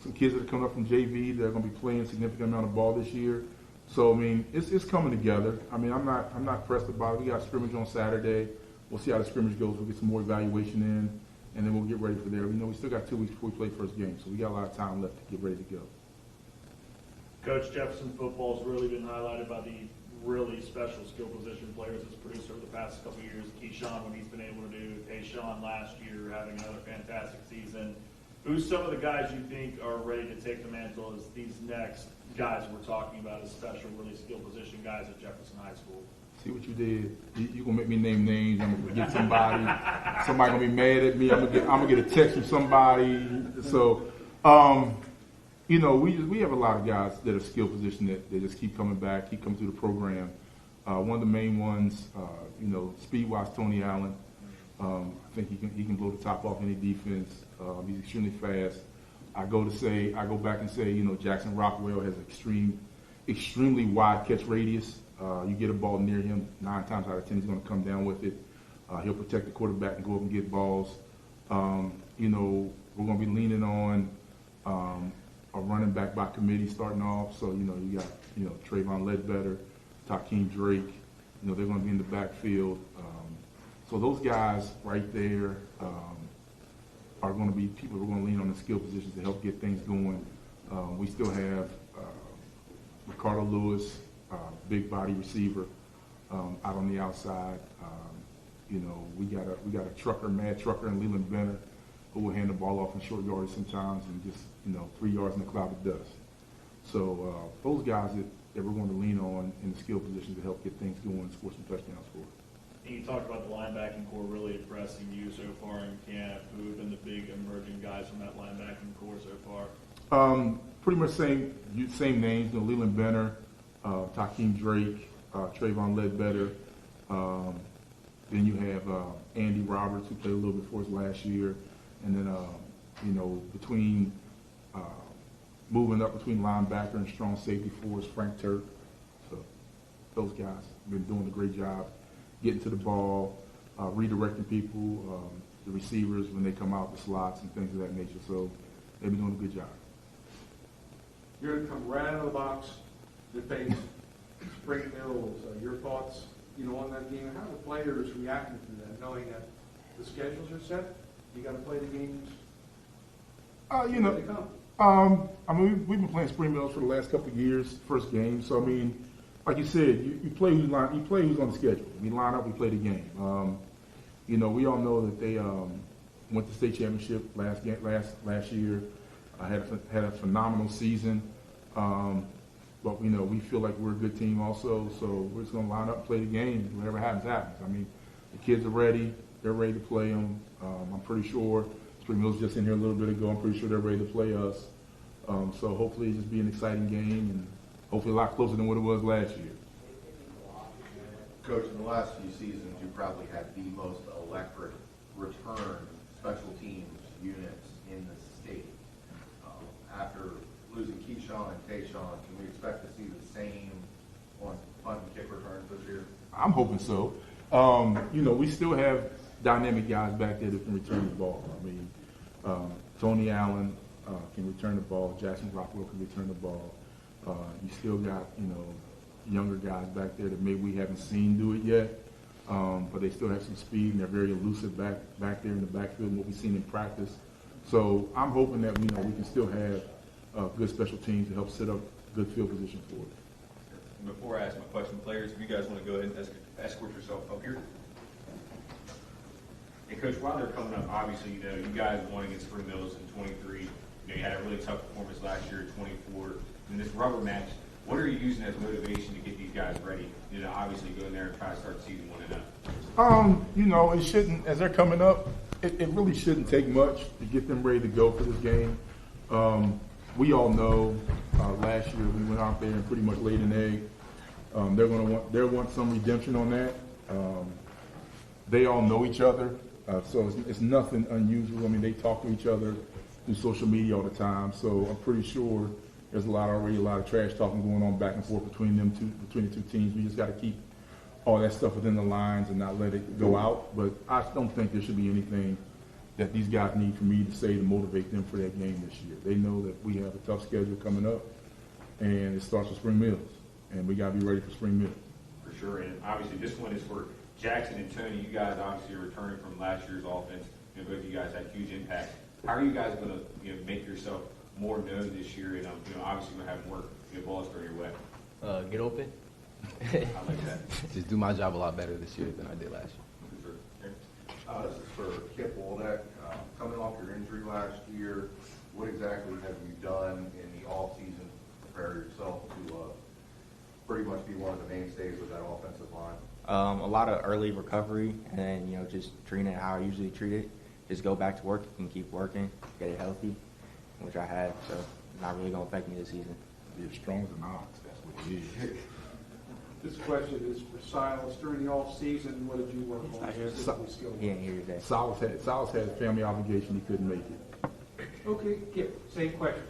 some kids that are coming up from JV that are going to be playing a significant amount of ball this year. So it's coming together. I'm not pressed about it. We got a scrimmage on Saturday. We'll see how the scrimmage goes. We'll get some more evaluation in, and then we'll get ready for there. We still got 2 weeks before we play first game, so we got a lot of time left to get ready to go. Coach, Jefferson football has really been highlighted by the really special skill position players it's produced over the past couple of years. Keyshawn, when he's been able to do, Tayshawn last year having another fantastic season. Who's some of the guys you think are ready to take the mantle as these next guys we're talking about as special, really skilled position guys at Jefferson High School? See what you did. You're gonna make me name names. I'm gonna forget somebody. Somebody gonna be mad at me. I'm gonna get a text from somebody. So, you know, we have a lot of guys that are skilled position that they just keep coming back, keep coming through the program. One of the main ones, you know, speed-wise, Tony Allen. I think he can blow the top off any defense. He's extremely fast. I go back and say, you know, Jackson Rockwell has extremely wide catch radius. You get a ball near him, 9 times out of 10 he's going to come down with it. He'll protect the quarterback and go up and get balls. You know, we're going to be leaning on a running back by committee starting off. So, you know, you got, you know, Trayvon Ledbetter, Takeem Drake. You know, they're going to be in the backfield. So those guys right there are going to be people who are going to lean on the skill positions to help get things going. We still have Ricardo Lewis, big body receiver, out on the outside. You know, we got a trucker, mad trucker, and Leland Benner, who will hand the ball off in short yardage sometimes and just, you know, 3 yards in a cloud of dust. So those guys that we're going to lean on in the skill positions to help get things going and score some touchdowns for us. And you talked about the linebacking core really impressing you so far in camp. Who have been the big emerging guys from that linebacking core so far? Pretty much same names. You know, Leland Benner, Takeem Drake, Trayvon Ledbetter. Then you have Andy Roberts, who played a little bit for us last year. And then, you know, between moving up between linebacker and strong safety for us, Frank Turk. So those guys have been doing a great job getting to the ball, redirecting people, the receivers when they come out the slots and things of that nature. So they've been doing a good job. You're going to come right out of the box to face Spring Mills. Your thoughts, you know, on that game? How are the players reacting to that, knowing that the schedules are set? You got to play the games. You know, I mean, we've been playing Spring Mills for the last couple of years, first game. So I mean, like you said, you play who's on the schedule. We line up, we play the game. You know, we all know that they went to state championship last year. Had a phenomenal season. But, you know, we feel like we're a good team also, so we're just going to line up and play the game. Whatever happens, happens. I mean, the kids are ready. They're ready to play them. I'm pretty sure Spring Mills just in here a little bit ago. I'm pretty sure they're ready to play us. So hopefully it'll just be an exciting game and hopefully a lot closer than what it was last year. Coach, in the last few seasons, you probably had the most electric return special teams units in the state. After losing Keyshawn and Tayshawn, can we expect to see the same on punt and kick returns this year? I'm hoping so. You know, we still have dynamic guys back there that can return the ball. I mean, Tony Allen can return the ball. Jackson Rockwell can return the ball. You still got, you know, younger guys back there that maybe we haven't seen do it yet, but they still have some speed and they're very elusive back there in the backfield, what we've seen in practice. So I'm hoping that, you know, we can still have good special teams to help set up good field position for us. Before I ask my question, players, if you guys want to go ahead and escort yourself up here. And Coach, while they're coming up, obviously, you know, you guys won against Spring Mills in 23. You know, you had a really tough performance last year at 24. In this rubber match, what are you using as motivation to get these guys ready? You know, obviously go in there and try to start the season 1-0. You know, it shouldn't, as they're coming up, it really shouldn't take much to get them ready to go for this game. We all know last year we went out there and pretty much laid an egg. They'll want some redemption on that. They all know each other, so it's nothing unusual. I mean, they talk to each other through social media all the time, so I'm pretty sure there's already a lot of trash talking going on back and forth between the two teams. We just got to keep all that stuff within the lines and not let it go out. But I don't think there should be anything that these guys need for me to say to motivate them for that game this year. They know that we have a tough schedule coming up, and it starts with Spring Mills, and we got to be ready for Spring Mills. For sure, and obviously this one is for Jackson and Tony. You guys obviously are returning from last year's offense. You know, both of you guys had huge impacts. How are you guys going to, you know, make yourself more known this year? And you know, obviously going to have more, you know, balls thrown your way. Get open. I like that. Just do my job a lot better this year than I did last year. This is for Kip Waldeck. coming off your injury last year, what exactly have you done in the off-season to prepare yourself to pretty much be one of the mainstays of that offensive line? A lot of early recovery, and then, just treating it how I usually treat it. Just go back to work and keep working, get it healthy, which I have, so it's not really going to affect me this season. You're strong as an ox, that's what it is. This question is for Silas. During the off season, what did you work on? He ain't here today. Silas had a family obligation, he couldn't make it. Okay, Kip, same question.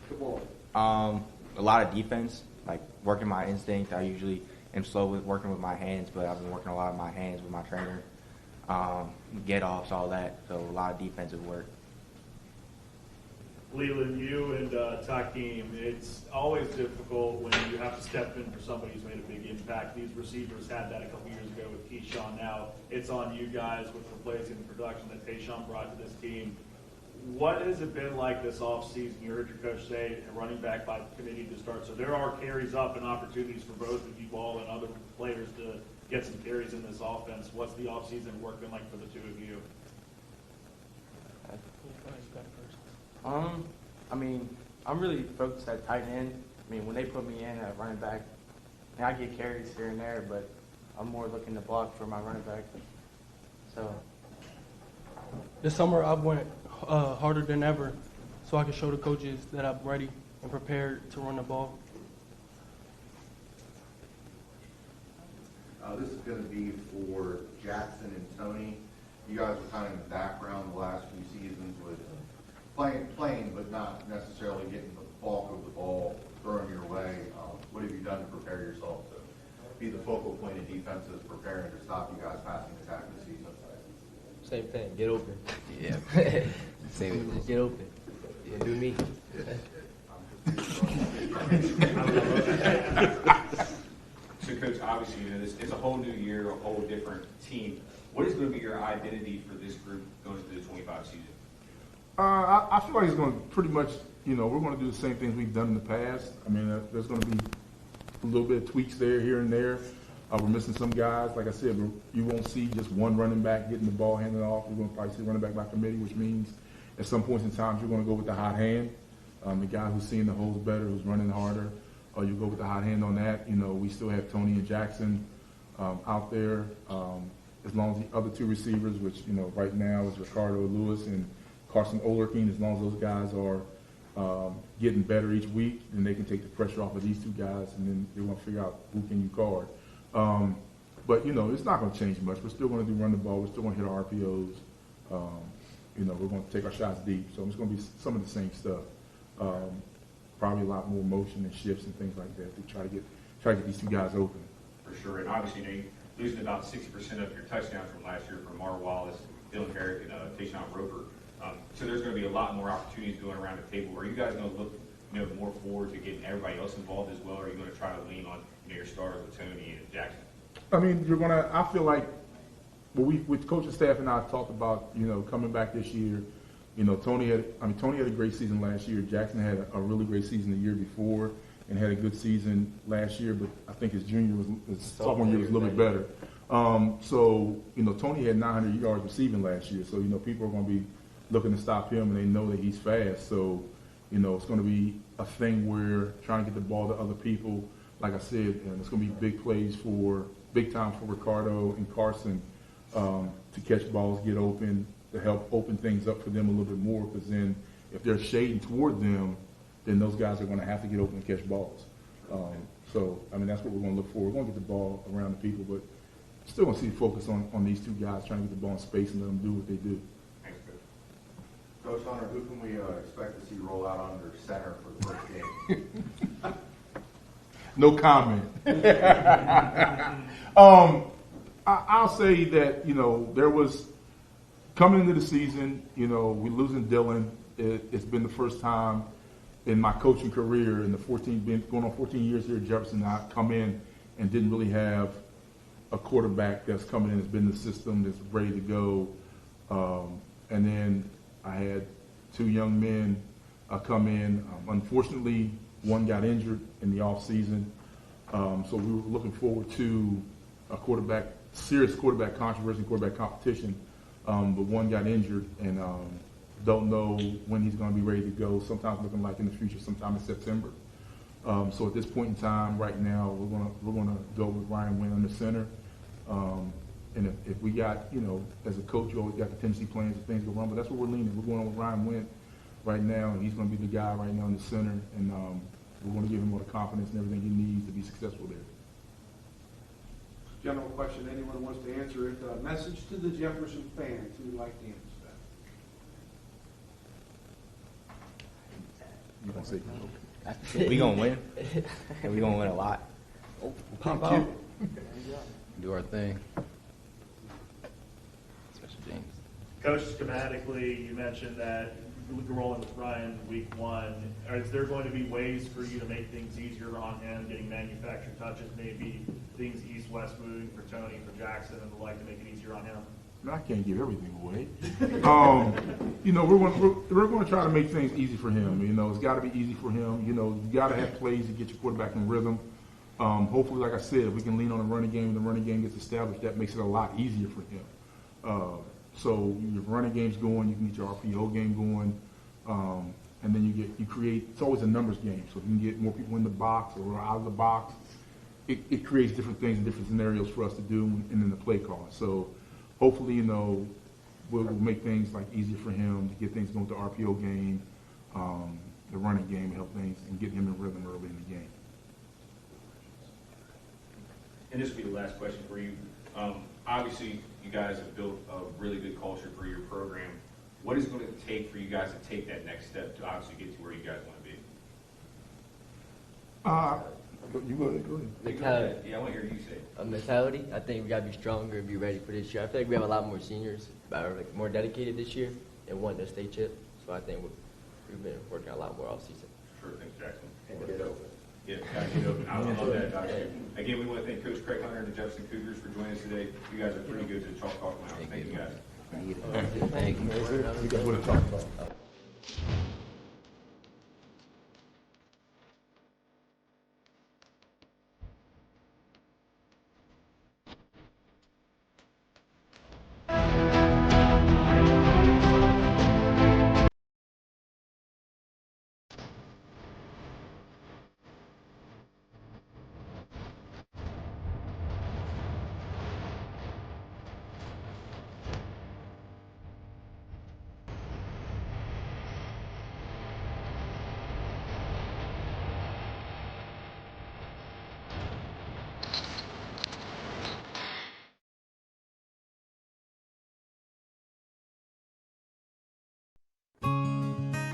The ball. A lot of defense, like working my instinct. I usually am slow with working with my hands, but I've been working a lot of my hands with my trainer. Get offs, all that. So a lot of defensive work. Leland, you and Takeem, it's always difficult when you have to step in for somebody who's made a big impact. These receivers had that a couple years ago with Keyshawn. Now it's on you guys with replacing the production that Tayshawn brought to this team. What has it been like this offseason? You heard your coach say a running back by committee to start. So there are carries up and opportunities for both of you all and other players to get some carries in this offense. What's the offseason work been like for the two of you? I'm really focused at tight end. When they put me in at running back, I get carries here and there, but I'm more looking to block for my running back. So this summer I went harder than ever so I can show the coaches that I'm ready and prepared to run the ball. This is going to be for Jackson and Tony. You guys were kind of in the background the last few seasons with playing, but not necessarily getting the bulk of the ball thrown your way. What have you done to prepare yourself to be the focal point of defenses, preparing to stop you guys passing attack this season? Same thing. Get open. Yeah. Same. Just get open. Yeah, do me. So, Coach, obviously, it's a whole new year, a whole different team. What is going to be your identity for this group going into the 25 season? I feel like it's going to pretty much, we're going to do the same things we've done in the past. There's going to be a little bit of tweaks there, here and there. We're missing some guys. Like I said, you won't see just one running back getting the ball handed off. We're going to probably see running back by committee, which means at some points in time you're going to go with the hot hand. The guy who's seeing the holes better, who's running harder, you go with the hot hand on that. We still have Tony and Jackson out there. As long as the other two receivers, which, right now is Ricardo Lewis and Carson Olerking, as long as those guys are getting better each week, then they can take the pressure off of these two guys, and then they're going to figure out who can you guard. But, it's not going to change much. We're still going to run the ball. We're still going to hit our RPOs. We're going to take our shots deep. So it's going to be some of the same stuff. Probably a lot more motion and shifts and things like that to try to get these two guys open. For sure. And obviously, you're losing about 60% of your touchdowns from last year from Mar Wallace, Dylan Herrick, and Tayshawn Roper. So there's going to be a lot more opportunities going around the table. Are you guys going to look, more forward to getting everybody else involved as well? Or are you going to try to lean on your starters with Tony and Jackson? I feel like, with coaching staff and I talked about, coming back this year. Tony had a great season last year. Jackson had a really great season the year before and had a good season last year, but I think his sophomore year was a little bit better. Tony had 900 yards receiving last year, so, people are going to be looking to stop him, and they know that he's fast. So, it's going to be a thing where trying to get the ball to other people, like I said, and it's going to be big time for Ricardo and Carson to catch balls, get open, to help open things up for them a little bit more, because then if they're shading toward them, then those guys are going to have to get open and catch balls. That's what we're going to look for. We're going to get the ball around the people, but still going to see the focus on these two guys, trying to get the ball in space and let them do what they do. Thanks, Coach. Coach Hunter, who can we expect to see roll out under center for the first game? No comment. I'll say that, there was, coming into the season, we losing Dylan. It's been the first time in my coaching career, in the going on 14 years here at Jefferson, I come in and didn't really have a quarterback that's coming in, that's been in the system, that's ready to go. And then I had two young men come in. Unfortunately, one got injured in the off season. So we were looking forward to a serious quarterback controversy, quarterback competition but one got injured and don't know when he's going to be ready to go. Sometimes looking like in the future, sometime in September. So at this point in time, right now, we're gonna go with Ryan Wynn under center. And if we got, as a coach, you always got contingency plans if things go wrong, but that's what we're leaning. We're going with Ryan Wynn right now, and he's going to be the guy right now in the center, and we're going to give him all the confidence and everything he needs to be successful there. General question anyone wants to answer it. Message to the Jefferson fans who would like to answer that. You gonna say we gonna win, and we gonna win a lot. Pop out. Do our thing. Special James. Coach, schematically, you mentioned that you're rolling with Ryan week 1. Is there going to be ways for you to make things easier on him, getting manufactured touches, maybe things east-west moving for Tony, for Jackson, and the like to make it easier on him? I can't give everything away. We're going to try to make things easy for him. It's got to be easy for him. You got to have plays to get your quarterback in rhythm. Hopefully, like I said, if we can lean on the running game and the running game gets established, that makes it a lot easier for him. So your running game's going, you can get your RPO game going, and then you create. It's always a numbers game. So if you can get more people in the box or out of the box, it creates different things and different scenarios for us to do, and then the play call. So hopefully, we'll make things like easier for him to get things going to the RPO game, the running game, help things, and get him in rhythm early in the game. And this will be the last question for you. Obviously, you guys have built a really good culture for your program. What is it going to take for you guys to take that next step to obviously get to where you guys want to be? You go ahead. Mentality. Yeah, I want to hear you say it. A mentality. I think we got to be stronger and be ready for this year. I feel like we have a lot more seniors that are more dedicated this year and want the state chip. So I think we've been working a lot more all season. Sure, thanks, Jackson. Yeah, gotta get open. I love that, Doctor. Again, we want to thank Coach Craig Hunter and the Jefferson Cougars for joining us today. You guys are pretty good to talk now. Thank you, guys. Thank you. You guys want to talk about?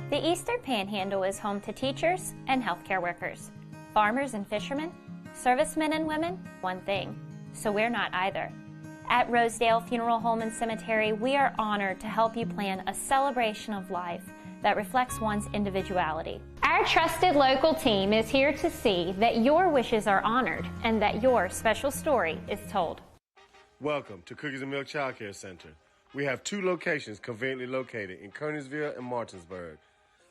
The Eastern Panhandle is home to teachers and healthcare workers, farmers and fishermen, servicemen and women, one thing. So we're not either. At Rosedale Funeral Home and Cemetery, we are honored to help you plan a celebration of life that reflects one's individuality. Our trusted local team is here to see that your wishes are honored and that your special story is told. Welcome to Cookies and Milk Child Care Center. We have 2 locations conveniently located in Kearneysville and Martinsburg.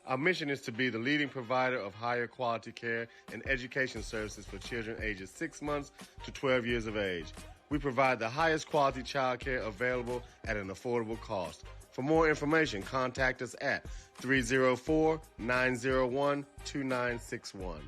Our mission is to be the leading provider of higher quality care and education services for children ages 6 months to 12 years of age. We provide the highest quality child care available at an affordable cost. For more information, contact us at 304-901-2961.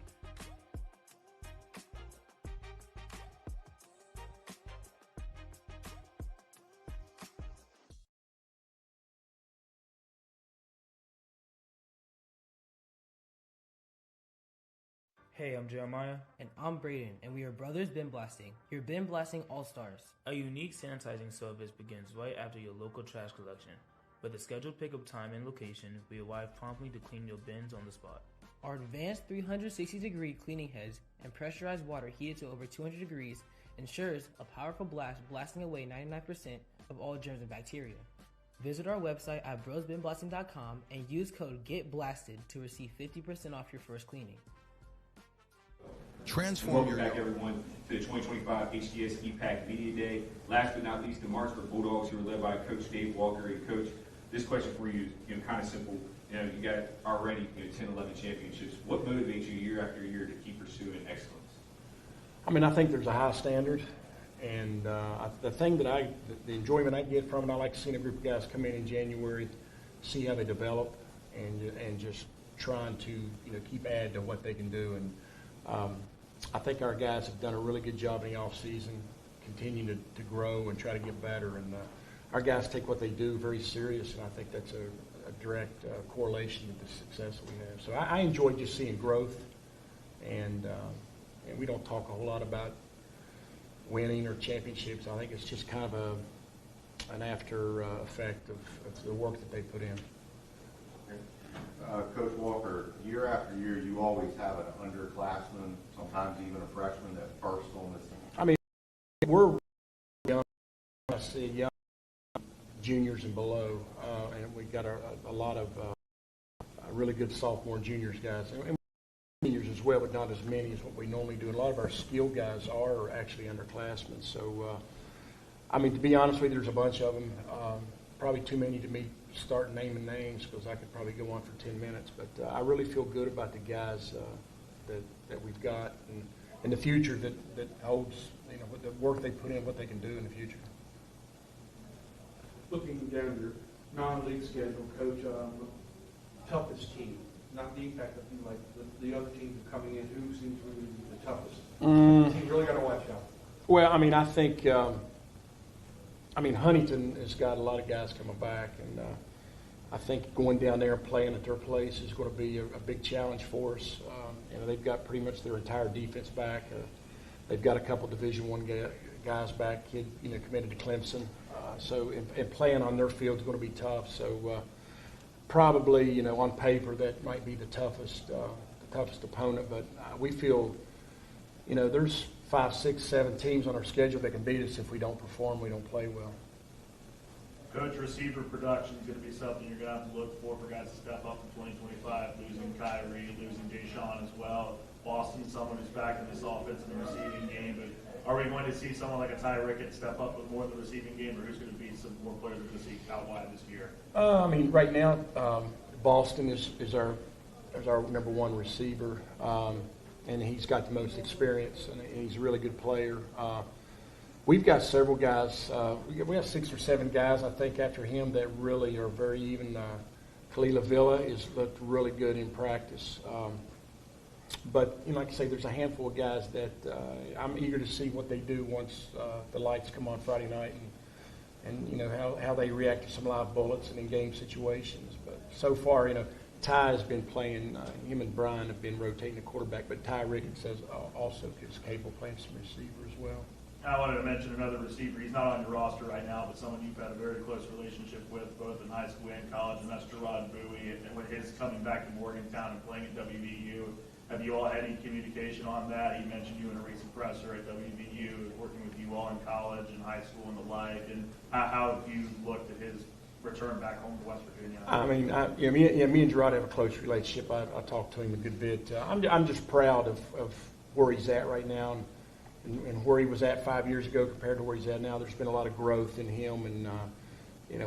Hey, I'm Jeremiah. And I'm Braden, and we are Brothers Bin Blasting, your bin blasting all-stars. A unique sanitizing service begins right after your local trash collection. With a scheduled pickup time and location, we arrive promptly to clean your bins on the spot. Our advanced 360-degree cleaning heads and pressurized water heated to over 200 degrees ensures a powerful blast blasting away 99% of all germs and bacteria. Visit our website at brosbinblasting.com and use code GETBLASTED to receive 50% off your first cleaning. Transform your back, everyone, to the 2025 HTS EPAC Media Day. Last but not least, the Martinsburg Bulldogs, who are led by Coach Dave Walker. And Coach, this question for you is kind of simple. You got already 10, 11 championships. What motivates you year after year to keep pursuing excellence? I mean, I think there's a high standard, And the thing that the enjoyment I get from it, I like seeing a group of guys come in January, see how they develop, and just trying to keep adding to what they can do. And I think our guys have done a really good job in the off season, continuing to grow and try to get better. And our guys take what they do very serious, and I think that's a direct correlation with the success that we have. So I enjoy just seeing growth, and we don't talk a whole lot about winning or championships. I think it's just kind of an after effect of the work that they put in. Coach Walker, year after year, you always have an underclassman, sometimes even a freshman that first on this team. I mean, we're young. I see young juniors and below, and we've got a lot of really good sophomore and juniors guys. And seniors as well, but not as many as what we normally do. And a lot of our skill guys are actually underclassmen. So, I mean, to be honest with you, there's a bunch of them. Probably too many to me start naming names because I could probably go on for 10 minutes. But I really feel good about the guys that we've got and the future that holds, with the work they put in, what they can do in the future. Looking down your non-league schedule, Coach, toughest team, not the EPAC, but like the other teams coming in, who seems really the toughest? You really got to watch out. Well, I mean, I think, Huntington has got a lot of guys coming back, and I think going down there and playing at their place is going to be a big challenge for us. They've got pretty much their entire defense back. They've got a couple Division I guys back, kid, committed to Clemson. So playing on their field is going to be tough. So probably, on paper, that might be the toughest opponent. But we feel, there's 5, 6, 7 teams on our schedule that can beat us if we don't perform, we don't play well. Coach, receiver production is going to be something you're going to have to look for guys to step up in 2025, losing Kyrie, losing Jay-Sean as well. Boston, someone who's back in this offense in the receiving game. But are we going to see someone like a Ty Rickett step up with more in the receiving game, or who's going to be some more players we're going to see out wide this year? Right now, Boston is our number one receiver, and he's got the most experience, and he's a really good player. We've got several guys. We have 6 or 7 guys, I think, after him that really are very even. Khalil Avila has looked really good in practice. But, like I say, there's a handful of guys that I'm eager to see what they do once the lights come on Friday night and how they react to some live bullets and in game situations. But so far, Ty has been playing, him and Brian have been rotating the quarterback, but Ty Ricketts also is capable of playing some receiver as well. I wanted to mention another receiver. He's not on your roster right now, but someone you've had a very close relationship with, both in high school and college, and that's Gerard Bowie. And with his coming back to Morgantown and playing at WVU, have you all had any communication on that? He mentioned you in a recent presser at WVU, working with you all in college and high school and the like. And how have you looked at his return back home to West Virginia? Me and Gerard have a close relationship. I talk to him a good bit. I'm just proud of where he's at right now. And where he was at 5 years ago compared to where he's at now, there's been a lot of growth in him. And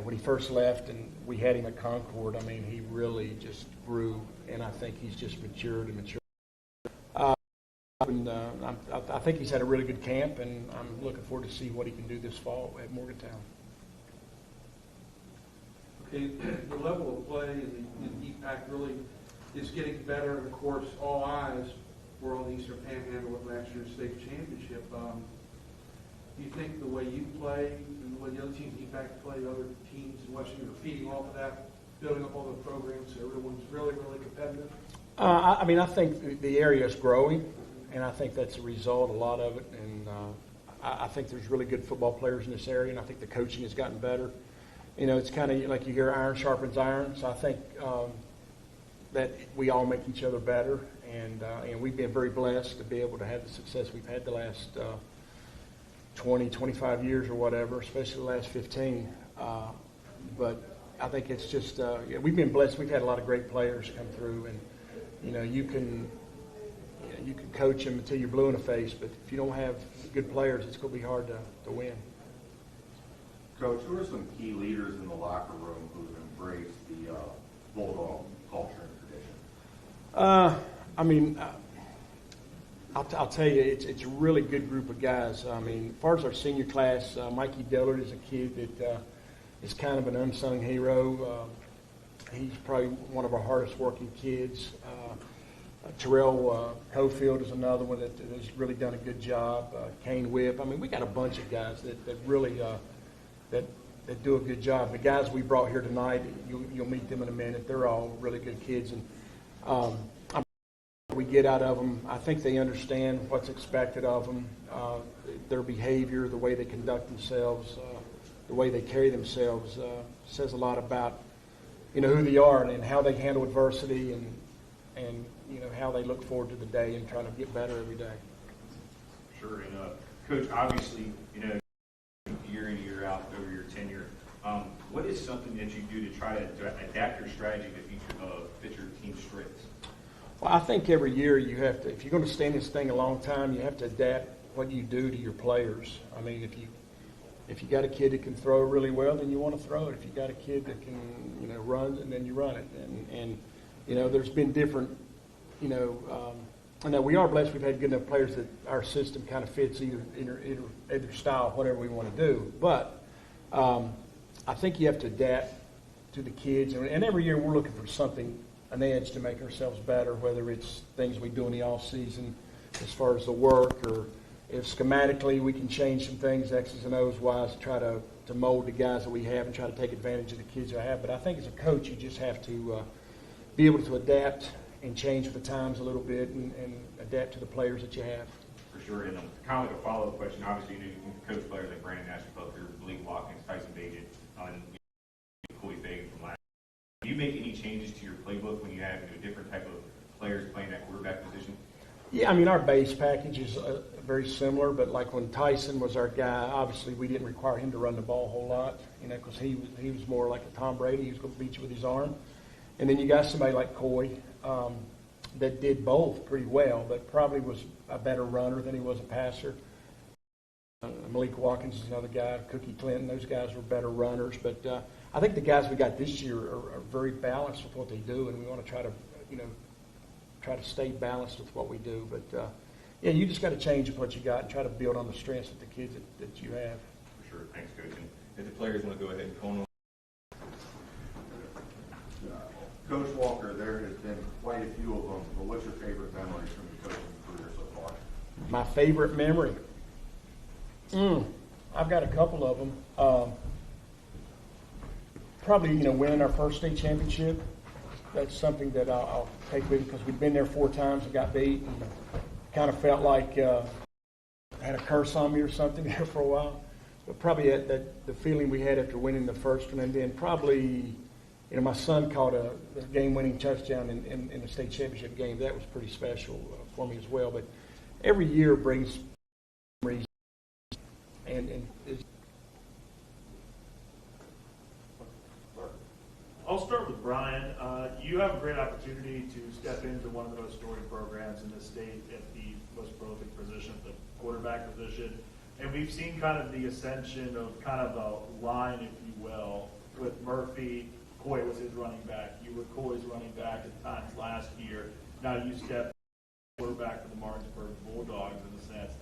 when he first left and we had him at Concord, he really just grew, and I think he's just matured. I think he's had a really good camp, and I'm looking forward to see what he can do this fall at Morgantown. Okay, the level of play in the EPAC really is getting better, and of course, all eyes were on the Eastern Panhandle with last year's state championship. Do you think the way you play and the way the other teams in EPAC play, other teams in Western are feeding off of that, building up all the programs so everyone's really, really competitive? I think the area is growing, and I think that's a result, a lot of it. And I think there's really good football players in this area, and I think the coaching has gotten better. It's kind of like you hear iron sharpens iron, so I think that we all make each other better. And we've been very blessed to be able to have the success we've had the last 20, 25 years or whatever, especially the last 15. But I think it's just, we've been blessed. We've had a lot of great players come through, and you can coach them until you're blue in the face, but if you don't have good players, it's going to be hard to win. Coach, who are some key leaders in the locker room who've embraced the Bulldog culture and tradition? I'll tell you, it's a really good group of guys. I mean, as far as our senior class, Mikey Dillard is a kid that is kind of an unsung hero. He's probably one of our hardest working kids. Terrell Cofield is another one that has really done a good job. Kane Whip. I mean, we got a bunch of guys that really that do a good job. The guys we brought here tonight, you'll meet them in a minute. They're all really good kids, and we get out of them. I think they understand what's expected of them, their behavior, the way they conduct themselves, the way they carry themselves says a lot about who they are and how they handle adversity and how they look forward to the day and try to get better every day. Sure, and Coach, obviously, year in, year out over your tenure, what is something that you do to try to adapt your strategy to fit your team's strengths? Well, I think every year you have to, if you're going to stay in this thing a long time, you have to adapt what you do to your players. I mean, if you got a kid that can throw really well, then you want to throw it. If you got a kid that can, run, then you run it. And there's been different, I know we are blessed. We've had good enough players that our system kind of fits either style, whatever we want to do. But I think you have to adapt to the kids. And every year we're looking for something, an edge to make ourselves better, whether it's things we do in the off season as far as the work, or if schematically we can change some things, X's and O's wise, to try to mold the guys that we have and try to take advantage of the kids I have. But I think as a coach, you just have to be able to adapt and change with the times a little bit and adapt to the players that you have. For sure, and kind of like a follow-up question, obviously you can coach players like Brandon Nash-Butler, Blake Watkins, Tyson Bagent, and Corey Fagan from last year. Do you make any changes to your playbook when you have a different type of players playing that quarterback position? Yeah, I mean, our base package is very similar, but like when Tyson was our guy, obviously we didn't require him to run the ball a whole lot, because he was more like a Tom Brady. He was going to beat you with his arm. And then you got somebody like Coy that did both pretty well, but probably was a better runner than he was a passer. Malik Watkins is another guy, Cookie Clinton. Those guys were better runners. But I think the guys we got this year are very balanced with what they do, and we want to try to stay balanced with what we do. But yeah, you just got to change what you got and try to build on the strengths of the kids that you have. For sure. Thanks, Coach. And if the players want to go ahead and call on. Coach Walker, there has been quite a few of them, but what's your favorite memory from your coaching career so far? My favorite memory? I've got a couple of them. Probably, winning our first state championship. That's something that I'll take with me because we'd been there 4 times and got beat, and kind of felt like I had a curse on me or something there for a while. But probably the feeling we had after winning the first one, and then probably, my son caught a game-winning touchdown in the state championship game. That was pretty special for me as well. But every year brings memories, and I'll start with Brian. You have a great opportunity to step into one of the most storied programs in the state at the most prolific position, the quarterback position. And we've seen kind of the ascension of kind of a line, if you will, with Murphy. Coy was his running back. You were Coy's running back at times last year. Now you step quarterback for the Martinsburg Bulldogs in a sense.